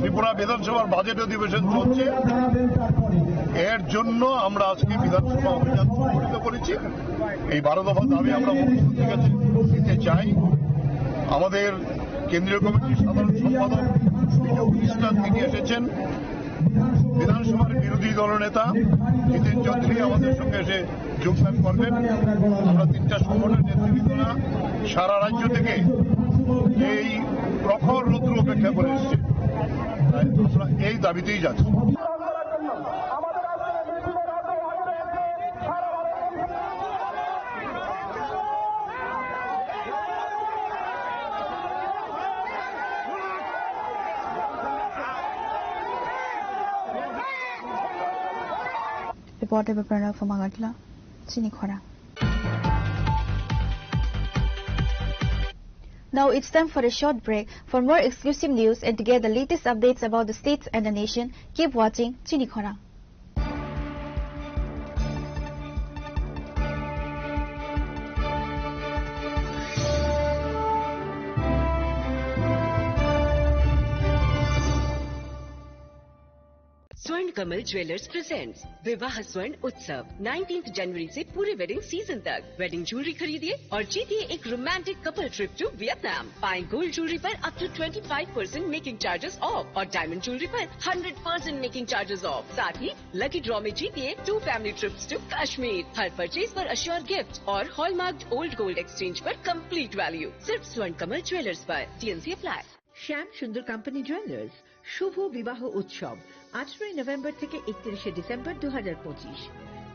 ত্রিপুরা বিধানসভার বাজেট অধিবেশন চলছে, এর জন্য আমরা আজকে বিধানসভা অভিযান সংগঠিত করেছি। এই 12 দফা দাবি আমরা মুখ্যমন্ত্রীর কাছে দিতে চাই। আমাদের কেন্দ্রীয় কমিটির সাধারণ সম্পাদক বিজু খ্রিস্টান তিনি এসেছেন, বিধানসভার বিরোধী দলনেতা জিতেন চৌধুরী আমাদের সঙ্গে এসে যোগদান করবেন। আমরা 3টা সংগঠনের নেতৃবৃন্দরা সারা রাজ্য থেকে এই প্রখর রৌদ্র উপেক্ষা করে এসছে, আমরা এই দাবিতেই যাচ্ছি। Reporter Pranav from Agartala, Chinikhora. Now it's time for a short break. For more exclusive news and to get the latest updates about the states and the nation, keep watching Chinikhora. स्वर्ण Kamal jewellers presents विवाह स्वर्ण उत्सव 19 जनवरी से पूरे wedding season तक। Wedding jewellery खरीदिए और जीतिए एक romantic couple trip to Vietnam. पाएं गोल्ड ज्वेलरी पर up to 25% making charges off और डायमंड ज्वेलरी पर 100% मेकिंग चार्जेस ऑफ। साथ ही लकी ड्रॉ में जीतिए 2 फैमिली ट्रिप्स टू कश्मीर। हर परचेज पर अश्योर गिफ्ट और हॉलमार्क्ड ओल्ड गोल्ड एक्सचेंज पर कंप्लीट वैल्यू सिर्फ स्वर्ण कमल ज्वेलर्स पर। TNC apply. Shyam Sundar company jewellers শুভ বিবাহ উৎসব 18 নভেম্বর থেকে 31 ডিসেম্বর 2025।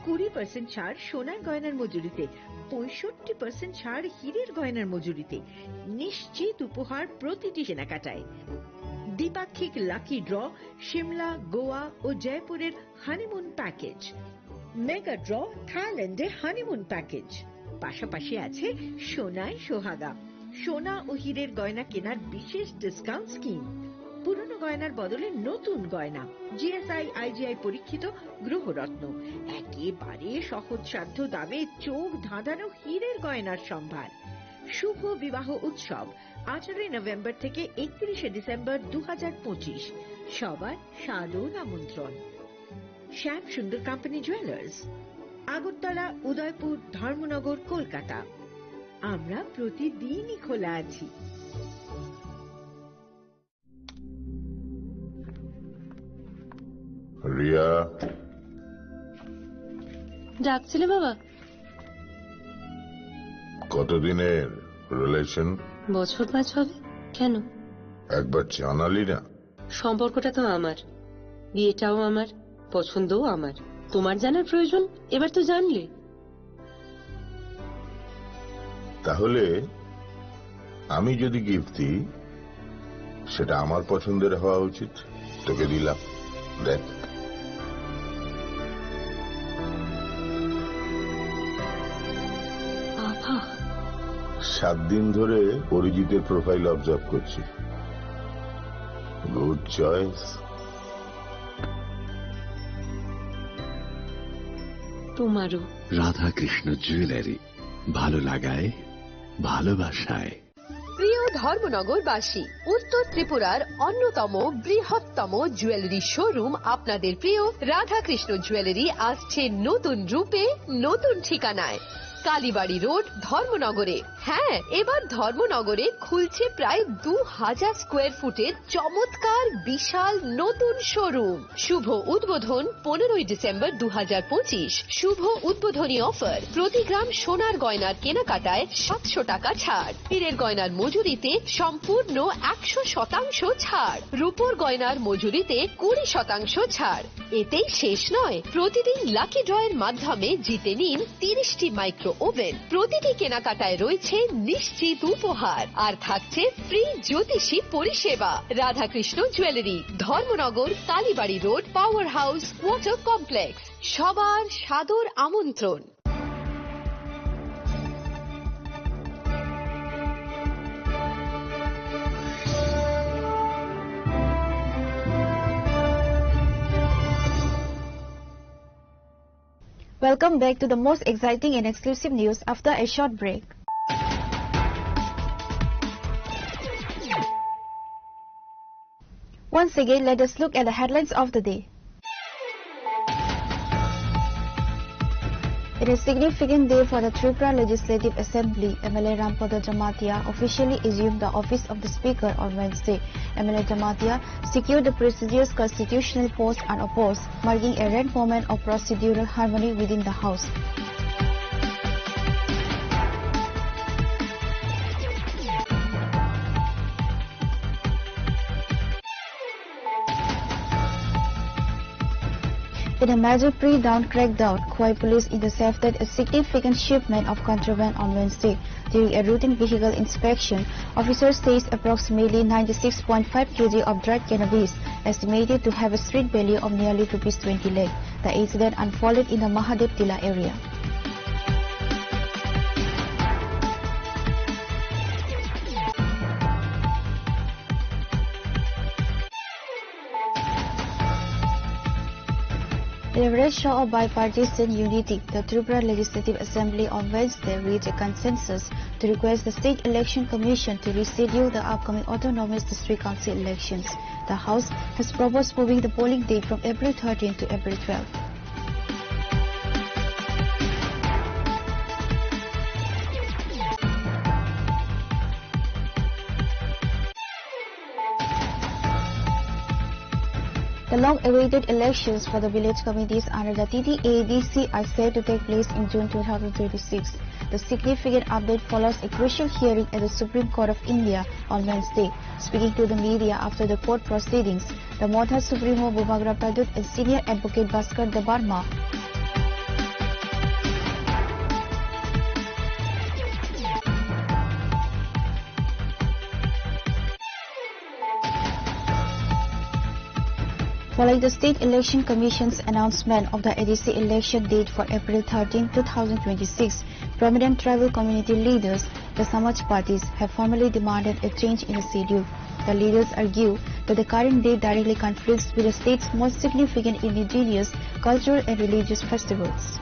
20% ছাড় সোনার গয়নার মজুরিতে, 65% ছাড় হীরের গয়নার মজুরিতে, নিশ্চিত উপহার প্রতিটি কেনাকাটায়। দ্বিপাক্ষিক লাকি ড্র, শিমলা, গোয়া ও জয়পুরের হানিমুন প্যাকেজ, মেগা ড্র থাইল্যান্ডে হানিমুন প্যাকেজ। পাশাপাশি আছে সোনায় সোহাগা, সোনা ও হীরের গয়না কেনার বিশেষ ডিসকাউন্ট স্কিম। পুরনো গয়নার বদলে নতুন গয়না, GSI IGI পরীক্ষিত গ্রহরত্ন, একেবারে সহজসাধ্য দামে চোখ ধাঁধানো হীরের গয়নার সম্ভার। শুভ বিবাহ উৎসব 18 নভেম্বর থেকে 31 ডিসেম্বর 2025। সবার সাদর আমন্ত্রণ। শ্যাম সুন্দর কোম্পানি জুয়েলার্স, আগরতলা, উদয়পুর, ধর্মনগর, কলকাতা। আমরা প্রতিদিনই খোলা আছি। রিয়া, ডাকছিলে বাবা? কতদিনের রিলেশন? বছর 5 হবে। কেন? একবার জানালি না? সম্পর্কটা তো আমার, বিয়েটাও আমার, পছন্দও আমার। তোমার জানার প্রয়োজন? এবার তো জানলে। তাহলে আমি যদি গিফট দিই সেটা আমার পছন্দের হওয়া উচিত। তোকে দিলাম, দেখ। বাবা, 7 দিন ধরে অরিজিতের প্রোফাইল অবজার্ভ করছি। Good choice. তোমারও। রাধাকৃষ্ণ জুয়েলারি, ভালো লাগায়, ভালোবাসায়। প্রিয় ধর্মনগরবাসী, উত্তর ত্রিপুরার অন্যতম বৃহত্তম জুয়েলারি শোরুম আপনাদের প্রিয় রাধাকৃষ্ণ জুয়েলারি আসছে নতুন রূপে, নতুন ঠিকানায়। কালীবাড়ি রোড, ধর্মনগরে। হ্যাঁ, এবার ধর্মনগরে খুলছে প্রায় 2000 স্কোয়ার ফুটের চমৎকার বিশাল নতুন শোরুম। শুভ উদ্বোধন 15 ডিসেম্বর 2025। শুভ উদ্বোধনী অফার, প্রতি গ্রাম সোনার গয়নার কেনাকাটায় 700 টাকা ছাড়, হীরের গয়নার মজুরিতে সম্পূর্ণ 100% ছাড়, রূপোর গয়নার মজুরিতে 20% ছাড়। এতেই শেষ নয়, প্রতিদিন লাকি ড্রয়ের মাধ্যমে জিতে নিন 30টি মাইক্রো ওভেন। প্রতিটি কেনাকাটায় রয়েছে নিশ্চিত উপহার, আর থাকছে ফ্রি জ্যোতিষী পরিষেবা। Radhakrishna jewellery, Dharmanagar, Kalibari road, power house, water complex. সবার সাদর আমন্ত্রণ। Welcome back to the most exciting and exclusive news after a short break. Once again, let us look at the headlines of the day. It is a significant day for the Tripura Legislative Assembly. MLA Rampada Jamatia officially assumed the office of the Speaker on Wednesday. MLA Jamatia secured the prestigious constitutional post unopposed, marking a rare moment of procedural harmony within the House. In a major pre-dawn crackdown, Khoi police intercepted a significant shipment of contraband on Wednesday. During a routine vehicle inspection, officers seized approximately 96.5 kg of dried cannabis, estimated to have a street value of nearly ₹20 lakh. The incident unfolded in the Mahadev Tila area. In a rare show of bipartisan unity, the Tripura Legislative Assembly on Wednesday reached a consensus to request the State Election Commission to reschedule the upcoming autonomous district council elections. The House has proposed moving the polling date from April 13 to April 12. The long-awaited elections for the village committees under the TTADC are set to take place in June 2026. The significant update follows a crucial hearing at the Supreme Court of India on Wednesday. Speaking to the media after the court proceedings, the Modha Supremo Bubagra Pradut and senior advocate Bhaskar Debarma following the State Election Commission's announcement of the ADC election date for April 13, 2026, prominent tribal community leaders, the Samaj parties, have formally demanded a change in the schedule. The leaders argue that the current date directly conflicts with the state's most significant indigenous, cultural and religious festivals.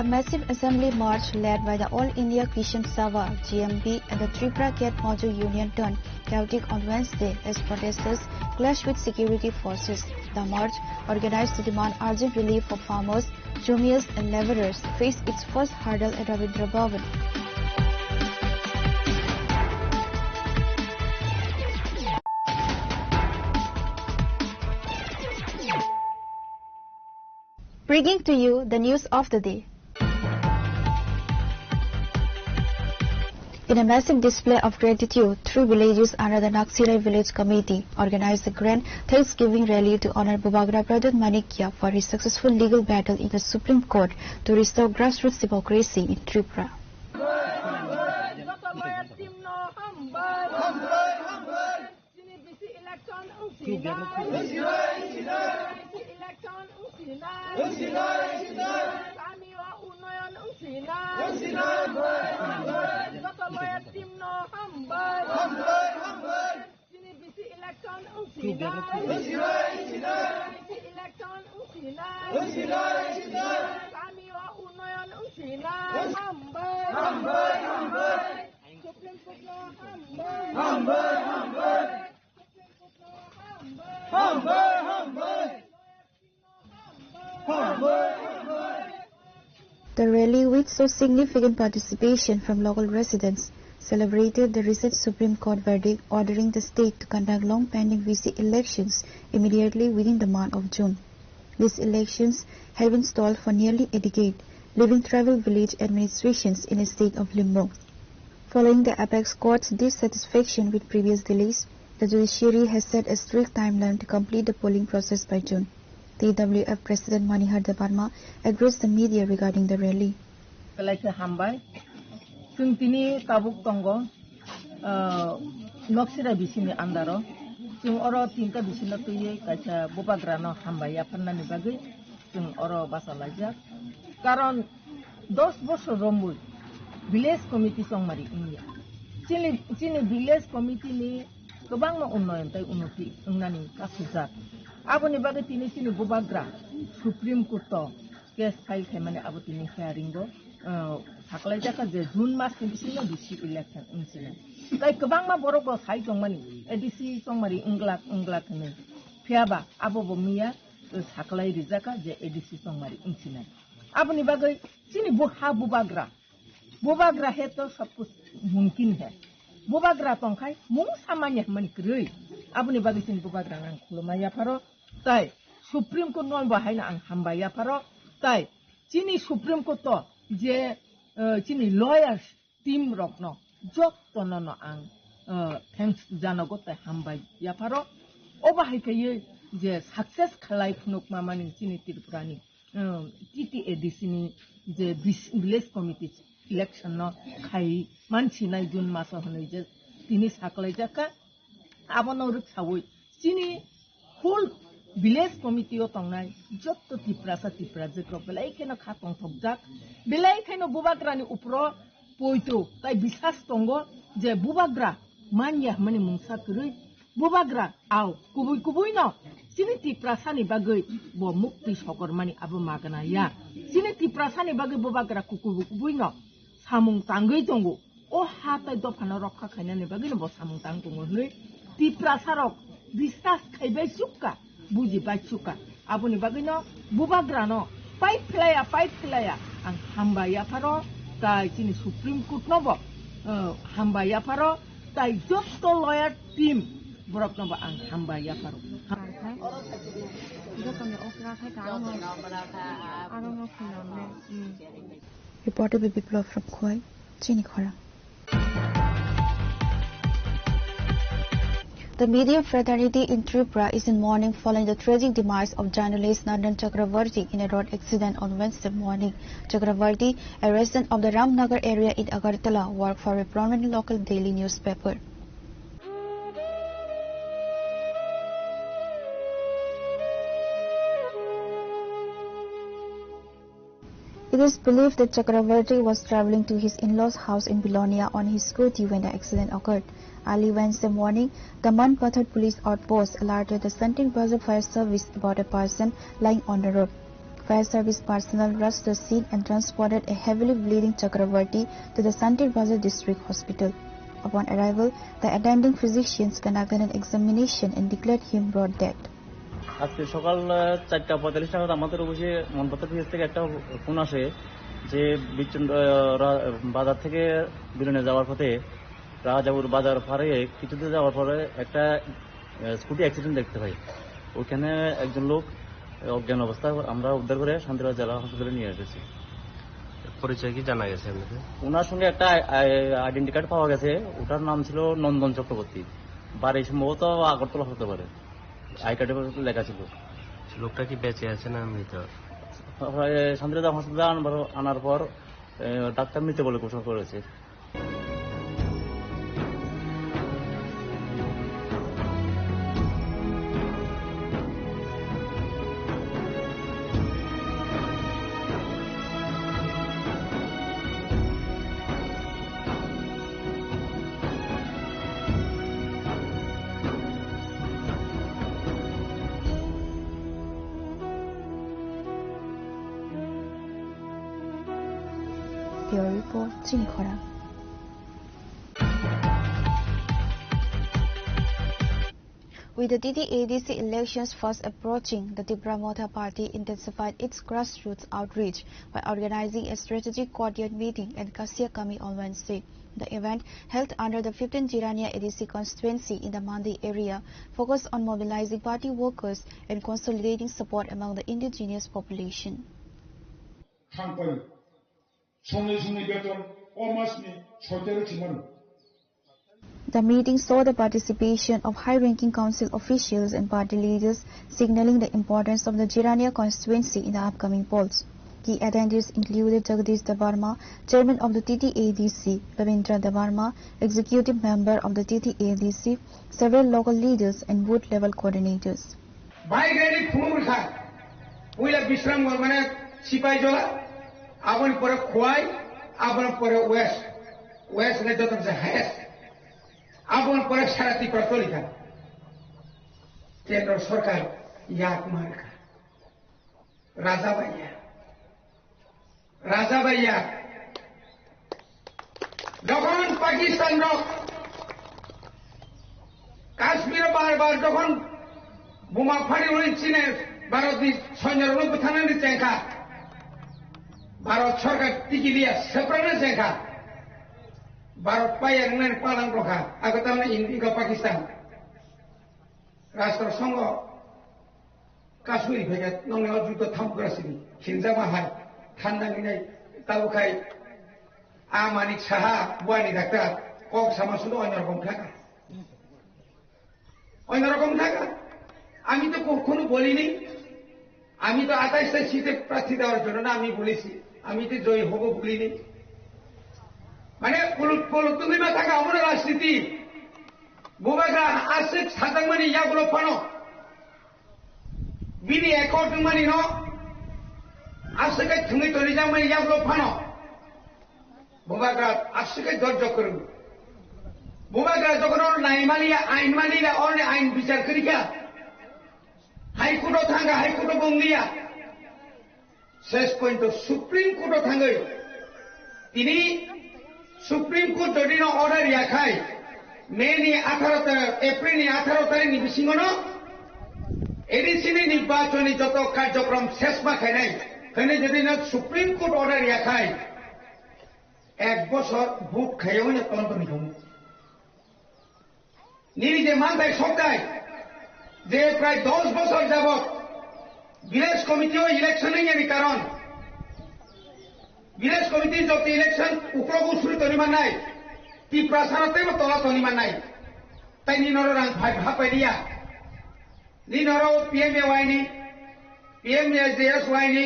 massive assembly march led by the All India Kishan Sabha (GMB) and the Tripura Ket Mazdoor Union turned chaotic on Wednesday as protesters clashed with security forces. The march, organized to demand urgent relief for farmers, jumias and labourers, faced its first hurdle at Ravindra Bhavan. Bringing to you the news of the day. In a massive display of gratitude, 3 villages under the Naksirai Village Committee organized a grand Thanksgiving rally to honor Bubagra Pradhan Manikya for his successful legal battle in the Supreme Court to restore grassroots democracy in Tripura. The rally, with so significant participation from local residents, celebrated the recent Supreme Court verdict ordering the state to conduct long-pending VC elections immediately within the month of June. These elections have been stalled for nearly a decade, leaving tribal village administrations in a state of limbo. Following the Apex Court's dissatisfaction with previous delays, the judiciary has set a strict timeline to complete the polling process by June. The EWF President Maniharda Barma addressed the media regarding the rally. Tini tabuk tongo noksira bisini andaro jung oro tinta bisina tuye kaca bubagrano hambaya pernah nibagi jung oro basalaja karon 10 বছর rombul village committee songmari India chini village committee ni gobang ma unnoyon tai unuti ungnani kasujak aboni bagi tini chini bubagra Supreme Court case file khaimane abo tini hearing go Haklai jaka je June mas ni bisina DC election insina. Kai kebang ma borok bo khai jongmani edisi songmari unglak ne. Phiaba abo bo mia haklai rijaka je edisi songmari insina. Abo ni bagai sini buha bubagra है तो सब कुछ मुमकिन है. बुबाग्रा तंखाई मुंग सामान्य money krei. Abo ni bagai sini bubagra nang khulumaya paro tai Supreme Court non bahai ang hambaya paro tai sini Supreme Court to je chini lawyers team rokno jok tonono ang thanks janago ta hambai ya paro obahai ke je success khalai phunuk mamani chini Tripurani TTADC ni je village committee election no khai manchi nai June maso honoi je tini saklai jaka abono ruk sawoi chini whole village committee o tongnai jotto Tripura je belai kena khatong thobjak belai khaino bubagrani upro poito tai bisas tongo je bubagra manya mani mungsa krui bubagra au kubui no sini Tripura sani bagai bo mukti sokor mani abo magana ya sini Tripura sani bagai bubagra kubui no samung tanggei tongo o hatai do phana rokha khainani bagai no bo samung tang tongo hlui Tripura sarok bisas khaibai sukka buji bacuka abuni bagino bubagrano fight playa ang hambaya paro tai chini Supreme Court nobo hambaya paro tai jotto lawyer team borok nobo ang hambaya paro Reported by Biplov from Khoi, Chini Khora. The media fraternity in Tripura is in mourning following the tragic demise of journalist Nandan Chakravarti in a road accident on Wednesday morning. Chakravarti, a resident of the Ramnagar area in Agartala, worked for a prominent local daily newspaper. It is believed that Chakravarti was travelling to his in-laws' house in Bilonia on his scooty when the accident occurred. Early Wednesday morning, the Manpathar police outpost alerted the Central Bazar Fire Service about a person lying on the road. Fire service personnel rushed the scene and transported a heavily bleeding Chakravarti to the Santir Bazar district hospital. Upon arrival, the attending physicians conducted an examination and declared him brought dead. আজকে সকাল 4:45 নাগাদ আমাদের অফিসে মনপাতা PS থেকে একটা phone আসে যে বাজার থেকে বিলনে যাওয়ার পথে রাজাপুর বাজার পারে কিছুতে যাওয়ার পরে একটা স্কুটি অ্যাক্সিডেন্ট দেখতে পাই। ওখানে একজন লোক অজ্ঞান অবস্থা আমরা উদ্ধার করে শান্তিবাজার জেলা হাসপাতালে নিয়ে এসেছি। পরিচয় কি জানা গেছে আপনাদের? ওনার সঙ্গে একটা আইডেন্টি কার্ড পাওয়া গেছে, ওটার নাম ছিল নন্দন চক্রবর্তী, বাড়ি সম্ভবত আগরতলা হতে পারে, আই কার্ডে লেখা ছিল। লোকটা কি বেঁচে আছে না মৃত? শান্তিবাজার হাসপাতালে আনার পর ডাক্তার মৃত বলে ঘোষণা করেছে। Bureau Report, Chinikhora. With the TTADC elections fast approaching, the Tripura Motha Party intensified its grassroots outreach by organizing a strategic coordinate meeting at Kasiakami on Wednesday. The event, held under the 15th Jirania ADC constituency in the Mandi area, focused on mobilizing party workers and consolidating support among the indigenous population. The meeting saw the participation of high-ranking council officials and party leaders, signaling the importance of the Jirania constituency in the upcoming polls. Key attendees included Jagdish Debarma, chairman of the TTADC, Ravindra Debarma, executive member of the TTADC, several local leaders and booth-level coordinators. Abon pore Khwai, abon pore West, West le joton se highest. Abon pore Sarati Protolika. Kendra Sarkar yak marka. Raja Bhaiya. Jokhon Pakistan ro Kashmir bar jokhon বোমা ফাঁড়ি হয়েছিল ভারতের সৈন্যর উপথানের চেখা ভারত সরকার টিকি দিয়া সেপ্রানে চেখা ভারত পাইয়ার পালন রখা আগতাম India Pakistan রাষ্ট্র সংঘ কাশ্মীর ভেগে নঙ্গে অযুত থাম করেছিলি হিংসা মাহাই ঠান্ডা মিনাই তালুকাই আমানিক সাহা বুয়ানি ডাক্তার কক সামা শুধু অন্যরকম থাকা আমি তো কখনো বলিনি আমি তো 28টা সিটে প্রার্থী দেওয়ার জন্য না আমি বলেছি আমি তো জয়ী হব বলিনি মানে পলুতুলিমা থাকা আমার রাজনীতি বোবাগা আসে সাদাংমানি ইয়াগুলো ফানো বিনি একট মানি ন আসে কে থুমি তরি জামানি ইয়াগুলো ফানো বোবাগা আসে কে ধৈর্য করুন বোবাগা যখন আইন মালিয়া অন্য আইন বিচার করিকা হাইকোর্টও থাঙ্গা হাইকোর্টও বঙ্গিয়া শেষ পর্যন্ত সুপ্রিম কোর্টও থাঙ্গই তিনি সুপ্রিম কোর্ট যদি অর্ডার ইয়াখাই এপ্রিল 18 তারিখ নিবিসিংন এডিসিনি নির্বাচনী যত কার্যক্রম শেষ মাখাই নাই কেন যদি সুপ্রিম কোর্ট অর্ডার ইয়াখাই 1 বছর ভোট খাইও না তদন্ত নিহম নিজে মানতাই সবটাই যে প্রায় 10 বছর যাবত ভিলেজ কমিটিও ইলেকশন হয়নি কারণ ভিলেজ কমিটির যত ইলেকশন উপরবু শুরু তনিমান নাই কি প্রাসারতে তলা তনিমান নাই তাই নিনর রাং ভাপাই দিয়া নিনর পিএমএ ওয়াইনি পিএমএসডিএস ওয়াইনি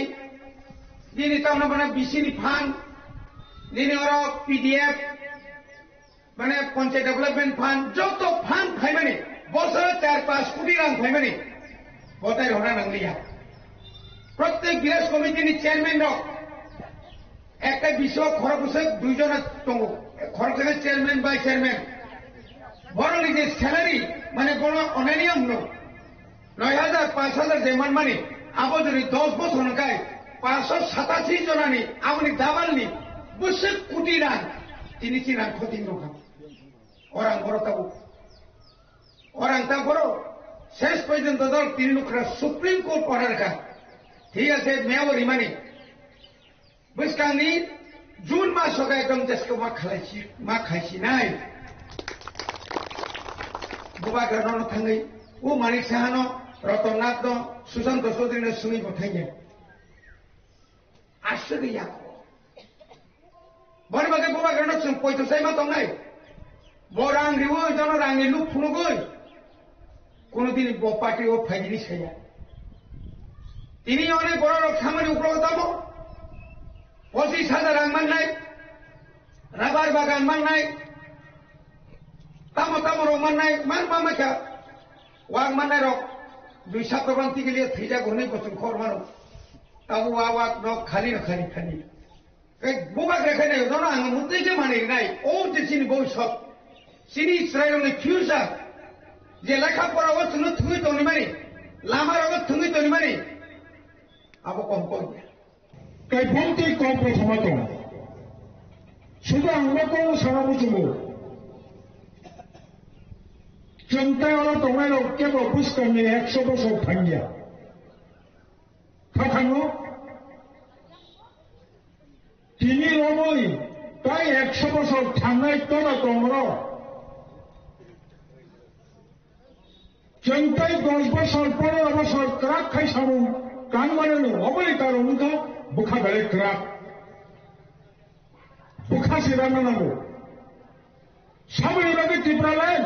দিনি তামনা মানে বিসিনি ফান্ড নিনর পিডিএফ মানে পঞ্চায়েত ডেভেলপমেন্ট ফান্ড যত ফান্ড খাইবানি বছরে 4-5 কোটি রাং খাইবানি গতাই হরা নাংলিয়া প্রত্যেক ভিলেজ কমিটির চেয়ারম্যান একটা বিষয় খরগোশে 2 জন খরগোশের চেয়ারম্যান বাই চেয়ারম্যান বড় নিজের স্যালারি মানে বড় অনিয়ম 9,000 5,000 যেমন মানে আবো যদি 10 বছর নকায় 587 জনানি আমনি দাবালনি বসে কোটি রান তিনি চিনান ক্ষতি নখাম orang boro tabu orang ta boro শেষ পর্যন্ত দল তিনি লোকরা সুপ্রিম কোর্ট অর্ডার কা ঠিক আছে মেয়াও রিমানি বুঝকানি জুন মাস হোক একদম দেশকে মা খাইছি নাই বুবা গ্রহণ থাঙ্গি ও মানিক সাহানো রতননাথ দ সুশান্ত চৌধুরী শুনি বথাইয়া আসলে ইয়াক বড় বাগে বুবা গ্রহণ পয়তো সাইমা তো নাই বরাং রিও জন রাঙি লুক ফুনুগই কোনদিন পার্টি ও ফাইজিনি সাইয়া তিনি অনেক বড় খামারি উপরতাম 25,000 রাং মাননাই রাবার বাগান মাননাই তামো তামো রং মাননাই মান মামাখা ওয়াং মাননাই রক 2 ছাত্রবান্তি গেলে থিজা গনে বসুন খর মানো তাবু ওয়াক ন খালি খালি খালি এই বুবা রেখে নাই জন আং মুতে যে মানে নাই ও যে চিনি ভবিষ্যৎ চিনি ইসরায়েলের ফিউচার যে লেখাপড়া অবস্থা থুই তনি মানে লামার অবস্থা থুই তনি মানে আবো কম কম kay bunti kong prosumato. Sudah angkong sana musumu. Cintai orang tongelo kebo buskan ni 100 bosor thangya. Kakano tini romoi tai 100 bosor thangai tola tongro. Cintai 10 bosor pore bosor krak khai samu kan manenu oboi tarunga বুখা বেড়ে crack বুখা সিরানো নামো সামরিকভাবে টিপ্রালেন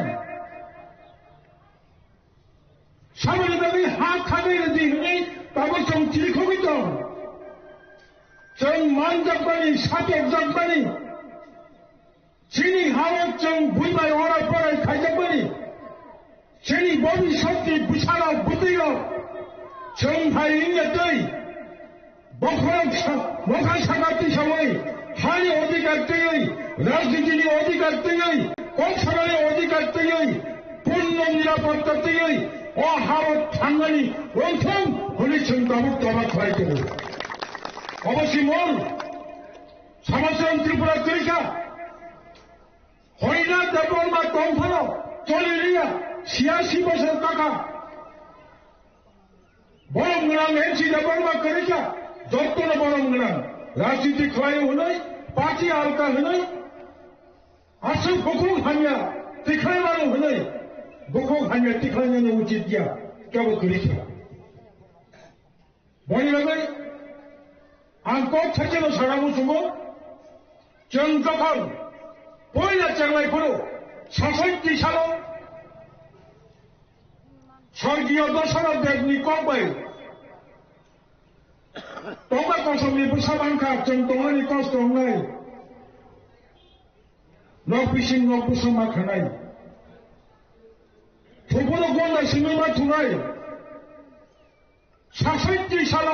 সামরিকভাবে হাত খাবে দিই তারপর চং চিরিখবিত চং মান জগবানি সাপের জগবানি চিনি হাওয়ার চং ভুইবাই ওরা পরে খাই জগবানি চিনি ববি শক্তি বিশাল বুদ্ধিও চং ভাই ইংরেজ মখা সাকাতি সময় হানি অধিকার তৈরি রাজনীতির অধিকার তৈরি কৌশলের অধিকার তৈরি পূর্ণ নিরাপত্তা তৈরি অহারত সাংগানি প্রথম হলিছেন কাবুক তবাক হয়ে গেল অবশ্যই মন সমাজন ত্রিপুরা তৈরিকা হরিনা দেবর বা কমফল চলে নিয়া 86 বছর টাকা বড় গ্রাম এনসি দেবর বা করেছা যত্ন বরং না রাজনীতি ক্ষয় হলে পার্টি আলকা হলে আসল বকু হানিয়া তীখাই মানো হলে বকু হানিয়া তীখাই মানো উচিত গিয়া কেবল করেছে বই লাগে আঙ্ক থেকে সারাবো সময় जों যখন পয়লা চাংলাইপুর 66 সাল স্বর্গীয় দশরথ দেবনি কবাই Toba kosong ni bersabangka centongan ni kosong nai. No fishing no pusama kanai. Tupulo gonda sinima tunai. 66 সাল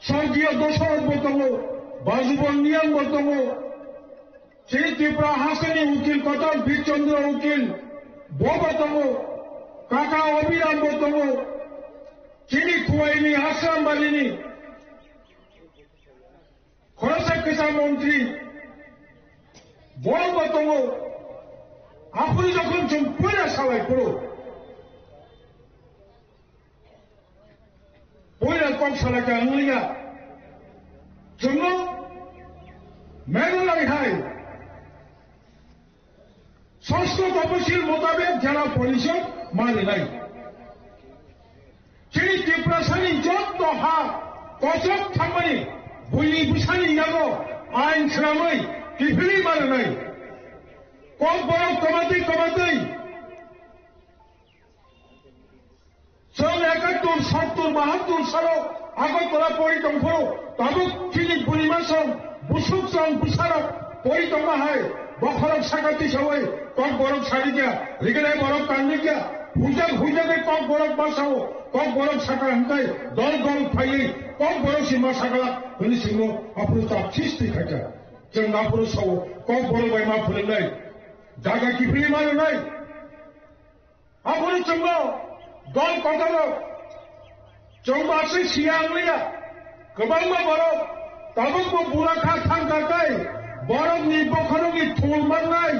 স্বর্গীয় দশরথ বর্তম বাজুবন নিয়ম বর্তম সেই ত্রিপুরা হাসানি উকিল কতক বীরচন্দ্র উকিল বর্তম কাকা অবিরাম বর্তম চিনি খুয়াইনি আশ্রাম বালিনী খরচা কেসা মন্ত্রী বড় বর্তম আপনি যখন পয়লা সালাই পড়ো পয়লা কম সালাকে আনলিয়া জন্য মেঘলাই হাই ষষ্ঠ তপশিল মোতাবেক জেলা পরিষদ মানে নাই সেই ত্রিপুরাসানি যত হা কচক থামানি বুঝি বুঝানি যাব আইন শ্রামই কিফিলি মানে নাই কম বড় কমাতেই কমাতেই 71, 70, 72 সাল আগরতলা পরিতম্ভ তাবুক চিনি পরিমাসম বুসুকসং বুসারক পরিতম্ভ হয় বখরক সাকাতি সবাই কক বরক সারিকা রিগড়ে বরক কান্দিকা হুজা হুজাকে কক বরক বাসাও কক বরক সাকা হান্তাই দল দল ফাইলি কক বরক সীমা সাকলা হলি সিংহ আপুরুষ সৃষ্টি খাইটা जों আপুরুষ সব কক বরক বাইমা ফুলে নাই জায়গা কি ফিরি মানে নাই আপুরুষ সঙ্গ দল কতল চৌমাসে শিয়াংলিয়া गोबां बरफ दाबो बुराखा थांगाखै बरफनि बखरनि थुल मोननाय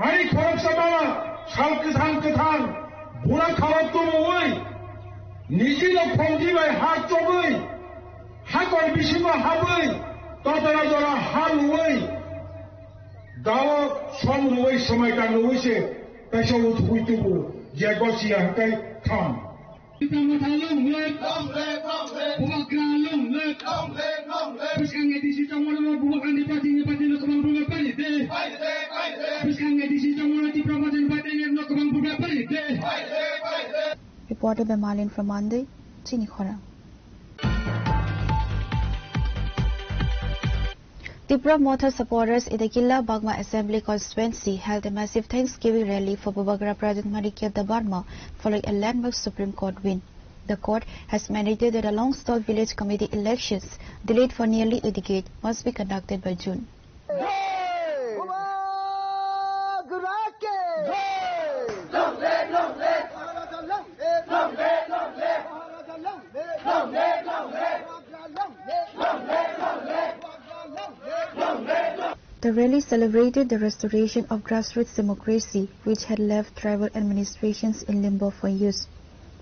हारि खरब समाना साल गोथां बुराखाव दङै निजिल' फंजिबाय हा जबै हा गय बिसिबो हाबै तदरा जरा हा लुवै दाव सम लुवै समय का लुवैसे पैसा उठुई तुबु जे गसिया हकै खाम Reported by Marlene from Mandai, Chinikhora. Tripura Motha supporters in the Killa Bagma Assembly constituency held a massive Thanksgiving rally for Bubagra President Marikya Dabarma following a landmark Supreme Court win. The court has mandated that the long-stalled village committee elections, delayed for nearly a decade, must be conducted by June. The rally celebrated the restoration of grassroots democracy, which had left tribal administrations in limbo for years.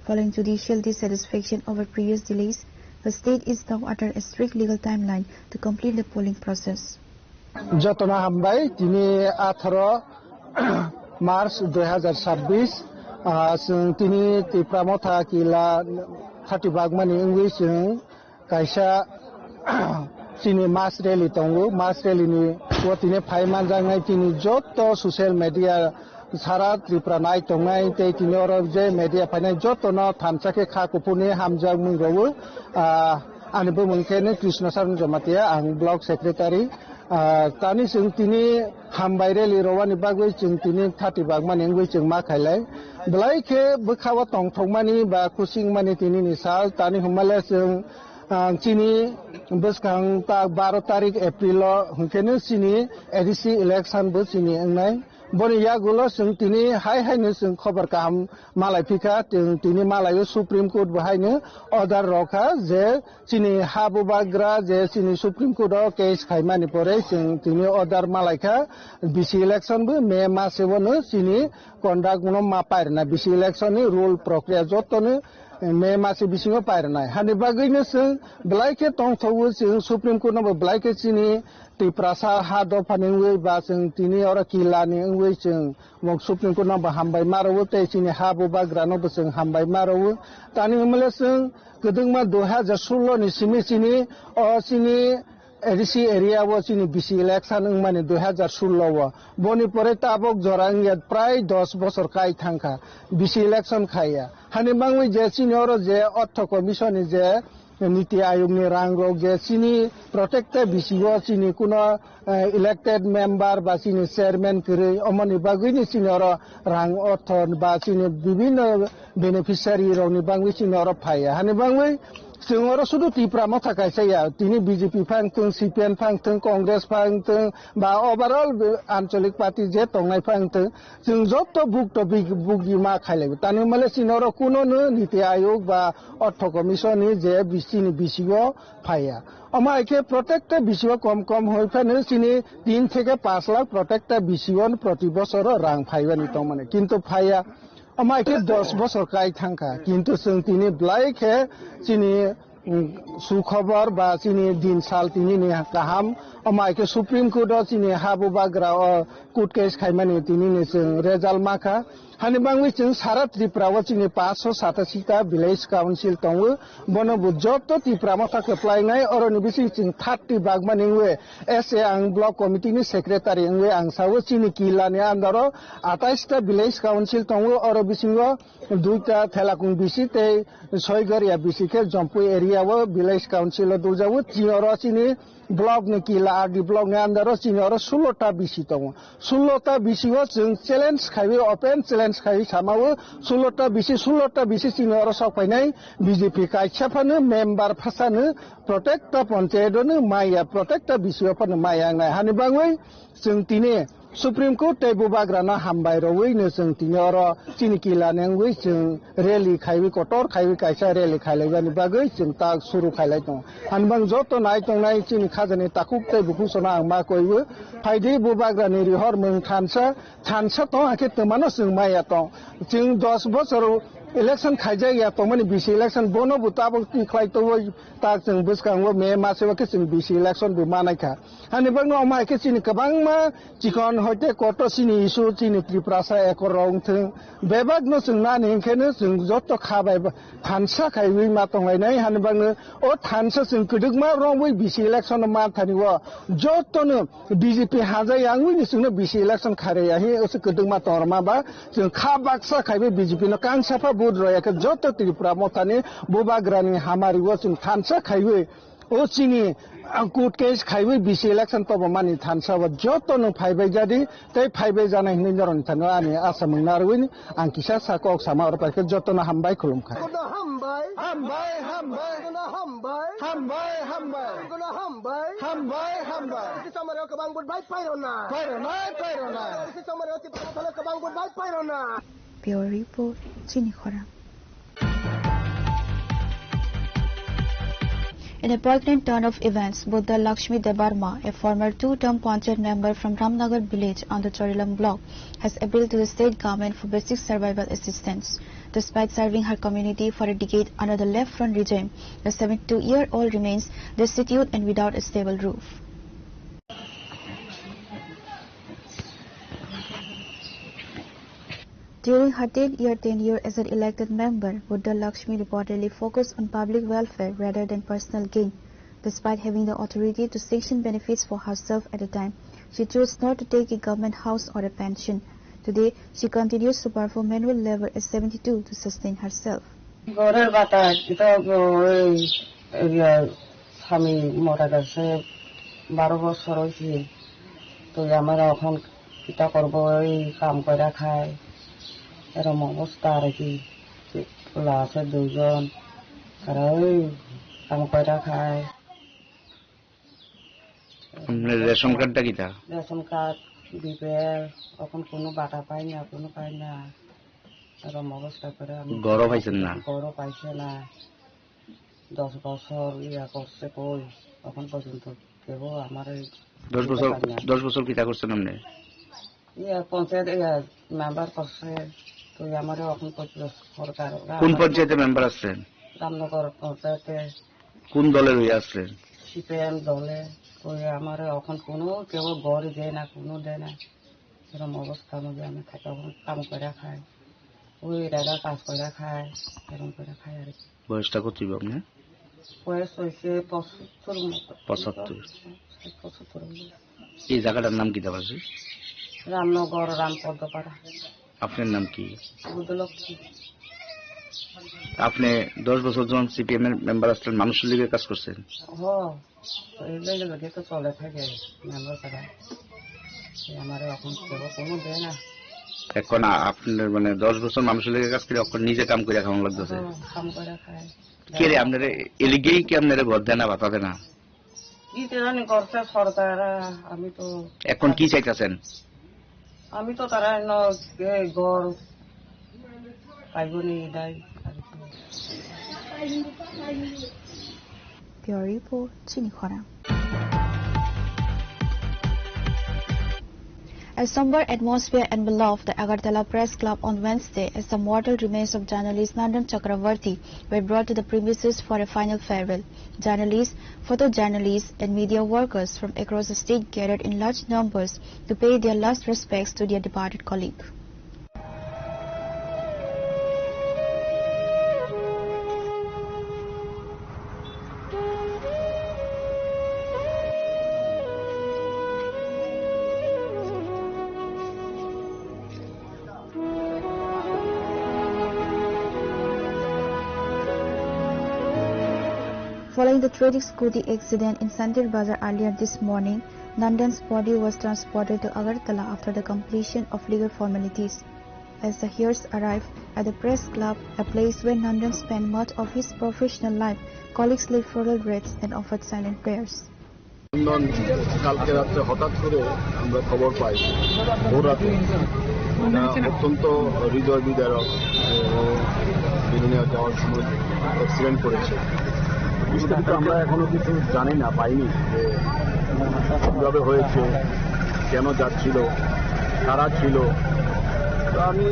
Following judicial dissatisfaction over previous delays, the state is now under a strict legal timeline to complete the polling process. Jotona Hambai, Tini 18 March 2026, Tini Tripura Motha Killa 30 Bagmani English, Kaisa Tini Mass Rally Tongu, Mass Rally ni Tini Paiman Jangai Tini Joto social media Sara Tripura Nai Tongai, Tini Orobje media Panai Jotono, Tamsake Kakupuni, Hamjag Mungawu, Anibu Munkene, Krishna Saran Jamatia, and blog secretary. Tani sing tini hambai rally rawani bagwe sing tini 30 bagman engwe sing makailai belai ke bukhawa tong thongmani ba kusing mani tini nisal tani humale sing chini buskang ta 12 tarik April hunkene sini edisi election bu sini engnai boni yagulo sing tini hai ne sing khobar kam malai pika tini malai Supreme Court bahaine order rokha je chini habu bagra je chini Supreme Court ro case khaimani pore sing tini order malaika BC election bu May mase wono chini conduct no ma pairna BC election ni rule prokriya jotone May mase bisingo pairna hani bagine sing blaike tong thowu sing Supreme Court no blaike chini Tripura hado paningwe ba sing tini ora kila ni ngwe sing mok Supreme Court no ba hambai marawu te chini habu bagra no sing hambai marawu tani humle sing kedungma 2016 ni simi sini o sini edisi area wo sini BC election ngmani 2016 wo boni pore tabok jorang ya pray 10 বছর kai thangka BC election khaya hani bangwi je sini oro je otho commission je Niti Ayog ni rangrok je sini protected BCO sini kuno elected member ba sini chairman kiri omani bagui ni sini oro rang othon ba sini bibino beneficiary ro ni bangui sini oro phaya hani bangui Singoro sudu Tripura Motha kaisa ya tini BJP phangtung CPN phangtung Congress phangtung ba overall ancholik party je tongnai phangtung sing jotto bukto bugima khaile tani male sinoro kuno no Niti Ayog ba Ortho Commission ni je BC ni BCO phaya ama eke protected BCO kom hoi phane sini 3 থেকে 5 lakh protected BCO proti bochoro rang phaibani tongmane kintu phaya Ama ke 10 বছর kai thangka kintu sing tini blai ke chini sukhabar ba chini din sal tini ni kaham ama ke Supreme Court chini habu bagra court case khaimani tini ni sing result maka hani bangwi ching sara Tripura wa chini 587 ta village council tongu bono bujot to Tripura Motha apply ngai oroni bisi ching 30 bagman ingwe SA ang block committee ni secretary ingwe ang sawo chini kila ni andaro 28 ta village council tongu oro bisingo duita thelakung bisi te soigaria bisi ke jompui area wo village council duljawo chioro chini block ni kila RD block ni andaro chini oro 16 ta bisi tongu 16 ta bisi wo ching challenge khaiwe open challenge khai samawo 16 ta bisi chini oro sokpainai BJP kaisapano member phasano protect ta panchayat no maya protect ta bisi opano maya ngai hani bangoi ching tini Supreme Court tay bubagrana hambai rawui ne sung tinoro chinikila nengui sung rally khaiwi kotor khaiwi kaisa rally khailai bani bagai sung ta suru khailai tong hanbang joto nai tong nai chini khajani takuk tay bufusona angma koibu phaidi bubagrani rihor mung thansa to ake temano sung maya tong jing 10 bochor election khaijai ya tong mani BC election bono butabok ti khlai to ta jing buskang wo me ma sewa ke jing BC election bu manai kha hani bang no ma ke chini kabang ma chikon hoite koto chini isu chini triprasa ekorong thing bebag no sung na ni khene sung joto khabai thansa khaiwi ma tongai nai hani bang o thansa sung kuduk ma rongwi BC election ma thani wo joto no BJP hajai angwi ni sung no BC election khare ya hi o kuduk ma torma ba sung khabaksa khaiwi BJP no kangsafa bud roya ke joto tripura mothani bubagrani hamari wo sung thansa khaiwi o chini court case khaiwi BC election to mani thansa wa joto no phaibai jadi tai phaibai jana hinni jaron thana ani asa mungarwin angkisa sakok sama or pa joto no hambai khulum kha Pure Report, Chinikhora. In a poignant turn of events, Buddha Lakshmi Debarma, a former two-term Panchayat member from Ramnagar village on the Chorilam block, has appealed to the state government for basic survival assistance. Despite serving her community for a decade under the left-front regime, the 72-year-old remains destitute and without a stable roof. During her 10-year tenure as an elected member, Buddha Lakshmi reportedly focused on public welfare rather than personal gain. Despite having the authority to sanction benefits for herself at the time, she chose not to take a government house or a pension. Today, she continues to perform manual labor at 72 to sustain herself. এরম অবস্থা আর কি আছে দুজন তারা ওই কাম কইরা খায় ration কার্ডটা কিটা রেশন কার্ড বিপিএল এখন কোনো বাটা পাই না কোনো পাই না এরম অবস্থা করে আমি গরম পাইছেন না গরম পাইছে না 10 বছর ইয়া করছে কই এখন পর্যন্ত কেউ আমার 10 বছর কিটা করছেন আপনি ইয়া পঞ্চায়েত মেম্বার করছে তো আমারে এখন সরকার কোন পঞ্চায়েতে মেম্বার আছেন রামনগর পঞ্চায়েতে কোন দলের হয়ে আছেন সিপিএম দলে তো আমারে এখন কোনো কেউ গড় দেয় না কোনো দেয় না এরকম অবস্থার মধ্যে আমি তখন কাম করে খাই ওই দাদা কাজ করে খায় এরকম করে খাই আর কি বয়সটা কত আপনার বয়স হয়েছে 75 এই জায়গাটার নাম কি দেওয়া আছে রামনগর রামপদপাড়া আপনার নাম কি বুদ্ধলক্ষ্মী আপনি 10 বছর যখন সিপিএম এর মেম্বার আসলেন মানুষের লীগের কাজ করছেন এই লেগে তো চলে থাকে মেম্বার করা আমার এখন কোনো দেয় না এখন আপনার মানে 10 বছর মানুষের লীগের কাজ করে এখন নিজে কাম করে খাওয়া লাগতেছে কাম করে খায় কে রে আপনারা এলিগেই কি আপনারা ঘর দেন না বাতা দেন না দিতে জানি করছে সরকার আমি তো এখন কি চাইতেছেন আমি তো তারা ঘর পাইবনি দেয় Pure Report, Chinikhora. A somber atmosphere enveloped the Agartala Press Club on Wednesday as the mortal remains of journalist Nandan Chakravarti were brought to the premises for a final farewell. Journalists, photojournalists and media workers from across the state gathered in large numbers to pay their last respects to their departed colleague. Following the tragic scooty accident in Sandir Bazar earlier this morning, Nandan's body was transported to Agartala after the completion of legal formalities. As the heirs arrived at the press club, a place where Nandan spent much of his professional life, colleagues laid floral wreaths and offered silent prayers. কালকে রাত্রে হঠাৎ করে আমরা খবর পাই ভোর রাতে, অত্যন্ত হৃদয় বিদারক। ও বিলুনিয়া যাওয়ার সময় অ্যাক্সিডেন্ট করেছে। বিস্তারিত আমরা এখনো কিছু জানি না, পাইনি যে কীভাবে হয়েছে, কেন যাচ্ছিল, কারা ছিল। তো আমি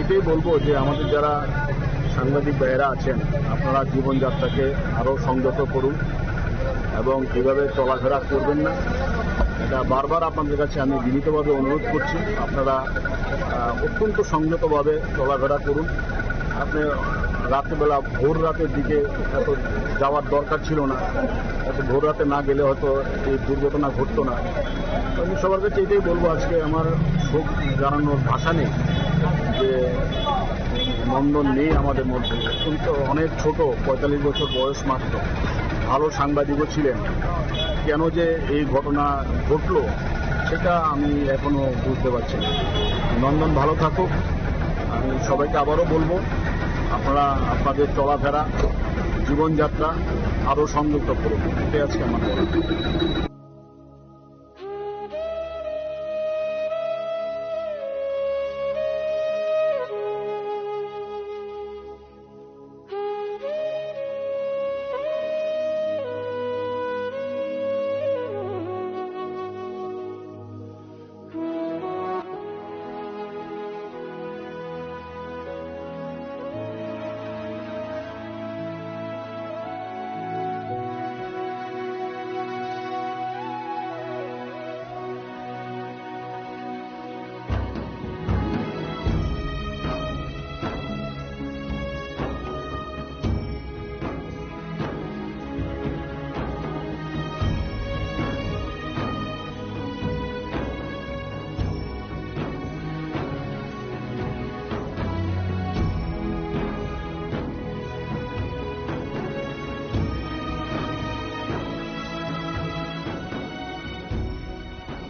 এটাই বলবো যে আমাদের যারা সাংবাদিক ভাইয়েরা আছেন, আপনারা জীবনযাত্রাকে আরও সংযত করুন এবং এভাবে চলাফেরা করবেন না। এটা বারবার আপনাদের কাছে আমি বিনীতভাবে অনুরোধ করছি, আপনারা অত্যন্ত সংযতভাবে চলাফেরা করুন। আপনি রাত্রেবেলা ভোর রাতের দিকে এত যাওয়ার দরকার ছিল না, এত ভোর রাতে না গেলে হয়তো এই দুর্ঘটনা ঘটতো না। আমি সবার কাছে এটাই বলবো, আজকে আমার শোক জানানোর ভাষা নেই যে নন্দন নেই আমাদের মধ্যে। কিন্তু অনেক ছোট, 45 বছর বয়স মাত্র, ভালো সাংবাদিকও ছিলেন। কেন যে এই ঘটনা ঘটলো সেটা আমি এখনো বুঝতে পারছি না। নন্দন ভালো থাকুক। আমি সবাইকে আবারও বলবো, আপনারা আপনাদের চলাফেরা, জীবনযাত্রা আরও সংযুক্ত করুন। এটাই আজকে আমার বলা।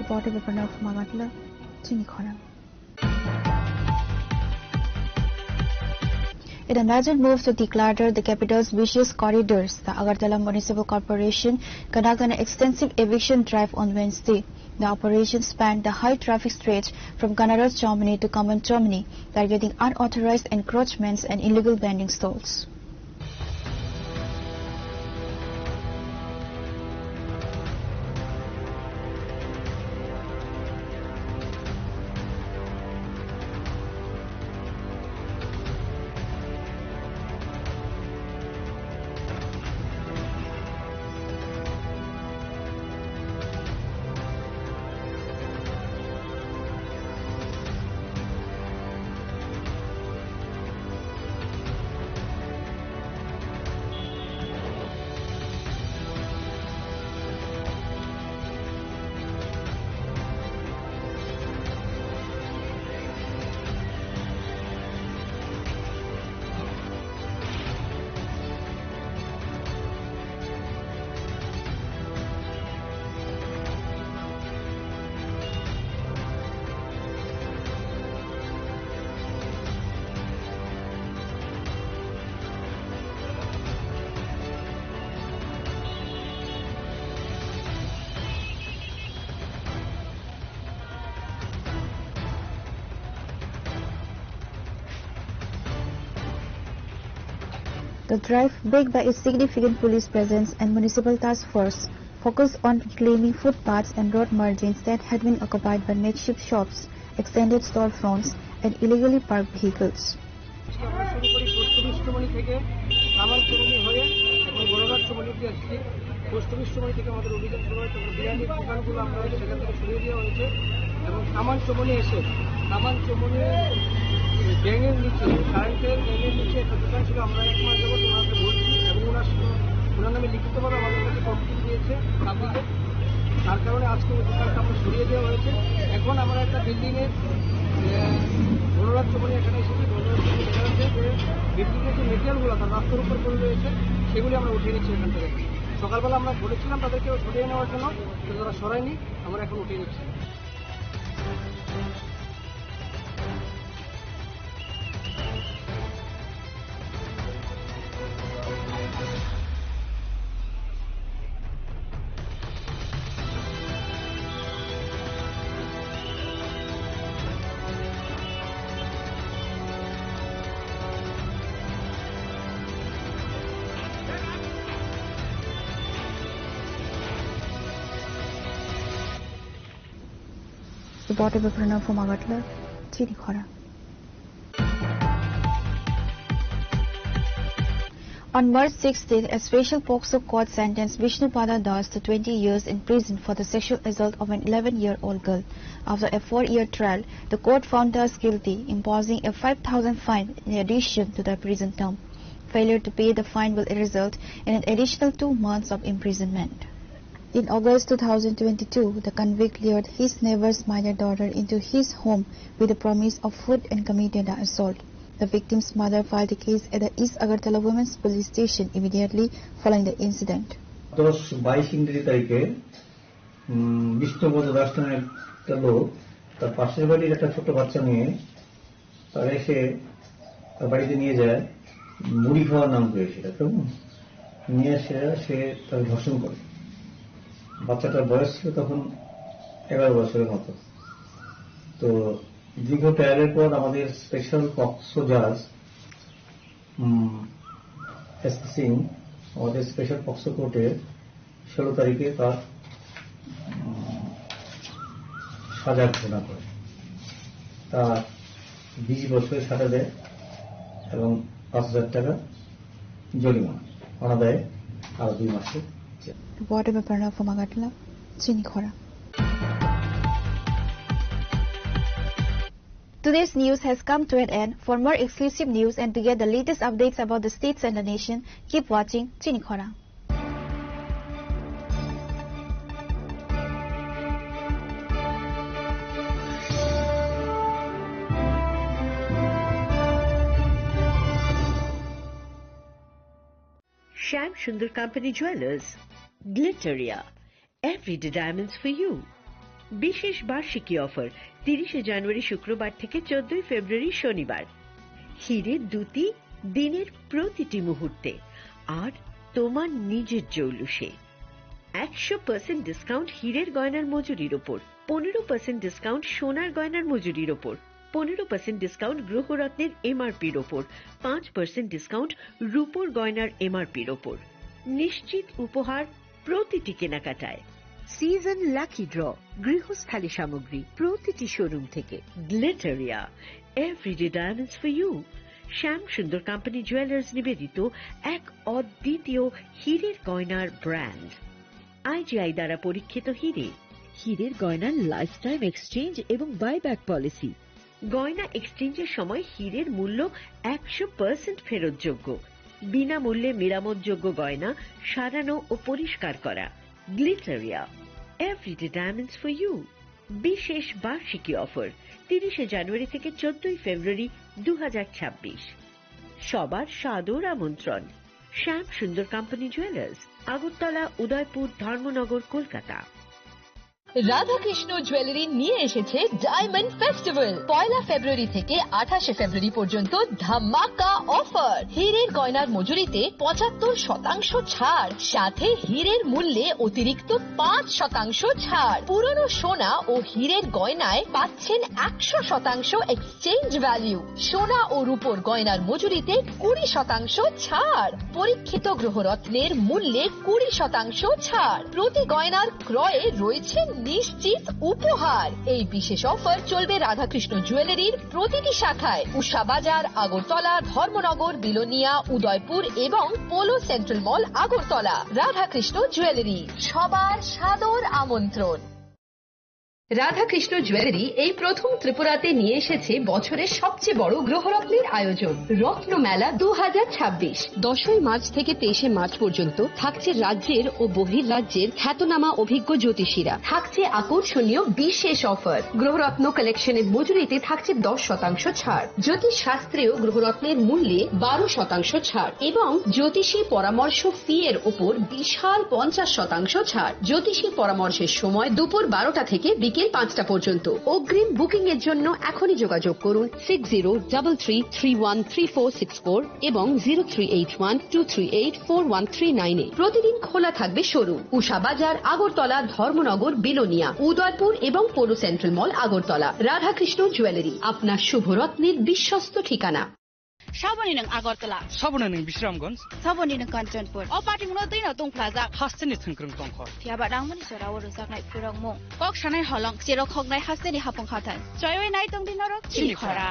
Reported by Pranav Magatla, Chinikhara. In a major move to declutter the capital's vicious corridors, the Agartala Municipal Corporation conducted an extensive eviction drive on Wednesday. The operation spanned the high-traffic stretch from Kanaras Chomini to Kaman Chomini, targeting unauthorized encroachments and illegal vending stalls. The drive, backed by a significant police presence and municipal task force, focused on reclaiming footpaths and road margins that had been occupied by makeshift shops, extended storefronts, and illegally parked vehicles. ব্যাঙের নিচে, কারেন্টের ব্যাঙের নিচে একটা দোকান ছিল। আমরা 1 মাস যাবত ওনাকে বলছি এবং ওনার নামে লিখিতভাবে আমাদের কাছে কমপ্লেন দিয়েছে পাবলিকে। তার কারণে আজকে ওই দোকানটা আমরা সরিয়ে দেওয়া হয়েছে। এখন আমরা একটা বিল্ডিংয়ের বনরাজ চমনি এখানে এসেছি। বনরাজ চমনি দেখা যাচ্ছে যে বিল্ডিংয়ের যে মেটেরিয়ালগুলো তার রাস্তার উপর পড়ে রয়েছে, সেগুলি আমরা উঠিয়ে নিচ্ছি এখান থেকে। সকালবেলা আমরা বলেছিলাম তাদেরকে সরিয়ে নেওয়ার জন্য, কিন্তু তারা সরায়নি। আমরা এখন উঠিয়ে নিচ্ছি। Reporter by Pranav from Agartala, Chinikhara. On March 16, a special POCSO court sentenced Vishnupada Das to 20 years in prison for the sexual assault of an 11-year-old girl. After a 4-year trial, the court found Das guilty, imposing a 5,000 fine in addition to the prison term. Failure to pay the fine will result in an additional 2 months of imprisonment. In August 2022, the convict lured his neighbor's minor daughter into his home with the promise of food and committed the assault. The victim's mother filed a case at the East Agartala Women's Police Station immediately following the incident. 22 ইংরেজি তারিখে বিষ্ণুপদ দাস নামের একটা লোক তার পাশের বাড়ির একটা ছোট বাচ্চা নিয়ে তার এসে তার বাড়িতে নিয়ে যায় মুড়ি খাওয়ার নাম করে সেটা তো নিয়ে এসে সে তার ধর্ষণ করে। বাচ্চাটার বয়স ছিল তখন 11 বছরের মতো। তো দীর্ঘ ট্রায়ালের পর আমাদের স্পেশাল পক্সো জাজ এসপি সিং আমাদের স্পেশাল পক্সো কোর্টে 16 তারিখে তার সাজা ঘোষণা করে। তার 20 বছরের সাজা দেয় এবং 5,000 টাকা জরিমানা অনাদায়ে আরো 2 মাসে। Reporter by Pranav from Agartala, Chinikhara. Today's news has come to an end. For more exclusive news and to get the latest updates about the states and the nation, keep watching Chinikhara. Shyam Sundar Company Jewelers, Glitteria, everyday diamonds for you. বিশেষ বার্ষিকী offer 30 জানুয়ারি শুক্রবার থেকে 14 ফেব্রুয়ারি শনিবার। হিরের দুটি দিনের প্রতিটি মুহূর্তে আর তোমার নিজের জৌলুসে। 100% ডিসকাউন্ট হিরের গয়নার মজুরির ওপর, 15% ডিসকাউন্ট সোনার গয়নার মজুরির ওপর, 15% ডিসকাউন্ট গ্রহরত্নের এমআরপির ওপর, 5% ডিসকাউন্ট রূপোর গয়নার এমআরপির ওপর। নিশ্চিত উপহার প্রতিটি কেনাকাটায়। সিজন লাকি ড্র গৃহস্থালী সামগ্রী প্রতিটি শোরুম থেকে। Glitteria, everyday diamonds for you. Shyam Sundar company jewellers নিবেদিত এক অদ্বিতীয় হীরের গয়নার ব্র্যান্ড। আইজিআই দ্বারা পরীক্ষিত হিরে। হীরের গয়নার লাইফ টাইম এক্সচেঞ্জ এবং বাইব্যাক পলিসি। গয়না এক্সচেঞ্জের সময় হীরের মূল্য 100% ফেরতযোগ্য। বিনামূল্যে মেরামতযোগ্য গয়না সারানো ও পরিষ্কার করা। Glitteria, everyday diamonds for you. বিশেষ বার্ষিকী অফার 30 জানুয়ারি থেকে 14 ফেব্রুয়ারি 2026। সবার সাদর আমন্ত্রণ। শ্যাম Sundar company jewellers, Agartala, Udaipur, Dharmanagar, Kolkata. Radhakrishna jewellery নিয়ে এসেছে ডায়মন্ড ফেস্টিভ্যাল। 1 ফেব্রুয়ারি থেকে 28 ফেব্রুয়ারি পর্যন্ত ধামাকা অফার। হীরের গয়নার মজুরিতে 75% ছাড়, সাথে হীরের মূল্যে অতিরিক্ত 5% ছাড়। পুরনো সোনা ও হীরের গয়নায় পাচ্ছেন 100% এক্সচেঞ্জ ভ্যালু। সোনা ও রূপোর গয়নার মজুরিতে 20% ছাড়। পরীক্ষিত গ্রহরত্নের মূল্যে 20% ছাড়। প্রতি গয়নার ক্রয়ে রয়েছে নিশ্চিত উপহার। এই বিশেষ অফার চলবে রাধাকৃষ্ণ জুয়েলারির প্রতিটি শাখায়, উষা বাজার, আগরতলা, ধর্মনগর, বিলোনিয়া, উদয়পুর এবং পোলো সেন্ট্রাল মল, আগরতলা। রাধাকৃষ্ণ জুয়েলারি, সবার সাদর আমন্ত্রণ। রাধাকৃষ্ণ জুয়েলারি এই প্রথম ত্রিপুরাতে নিয়ে এসেছে বছরের সবচেয়ে বড় গ্রহরত্নের আয়োজন, রত্ন মেলা 2026। 10 মার্চ থেকে 23 মার্চ পর্যন্ত থাকছে রাজ্যের ও বহির্রাজ্যের খ্যাতনামা অভিজ্ঞ জ্যোতিষীরা। থাকছে আকর্ষণীয় বিশেষ অফার। গ্রহরত্ন কালেকশনের মজুরিতে থাকছে 10% ছাড়। জ্যোতিষ শাস্ত্রীয় গ্রহরত্নের মূল্যে 12% ছাড় এবং জ্যোতিষী পরামর্শ ফি এর উপর বিশাল 50% ছাড়। জ্যোতিষী পরামর্শের সময় দুপুর 12টা থেকে বিকেল 5টা পর্যন্ত। অগ্রিম বুকিং এর জন্য এখনই যোগাযোগ করুন 6033313464 এবং 038123841339 এ। প্রতিদিন খোলা থাকবে শোরুম। উষা বাজার, আগরতলা, ধর্মনগর, বিলোনিয়া, উদয়পুর এবং পোলো সেন্ট্রাল মল, আগরতলা। রাধাকৃষ্ণ জুয়েলারি, আপনার শুভরত্নের বিশ্বস্ত ঠিকানা। साबनी नों आगरतला साबना नों बिश्रामगंज साबनी नों कांचनपुर अ पार्टी मुनो दैना दं प्लाजा हास्टेनि थंख्रों दंखर थियाबा रांमनि सराव रोजाकनाय फोरं मुं कक सानाय हलं जेराव खगनाय हास्टेनि हाफं खाथाय जयवे नाय दं दिनरो चिलिखरा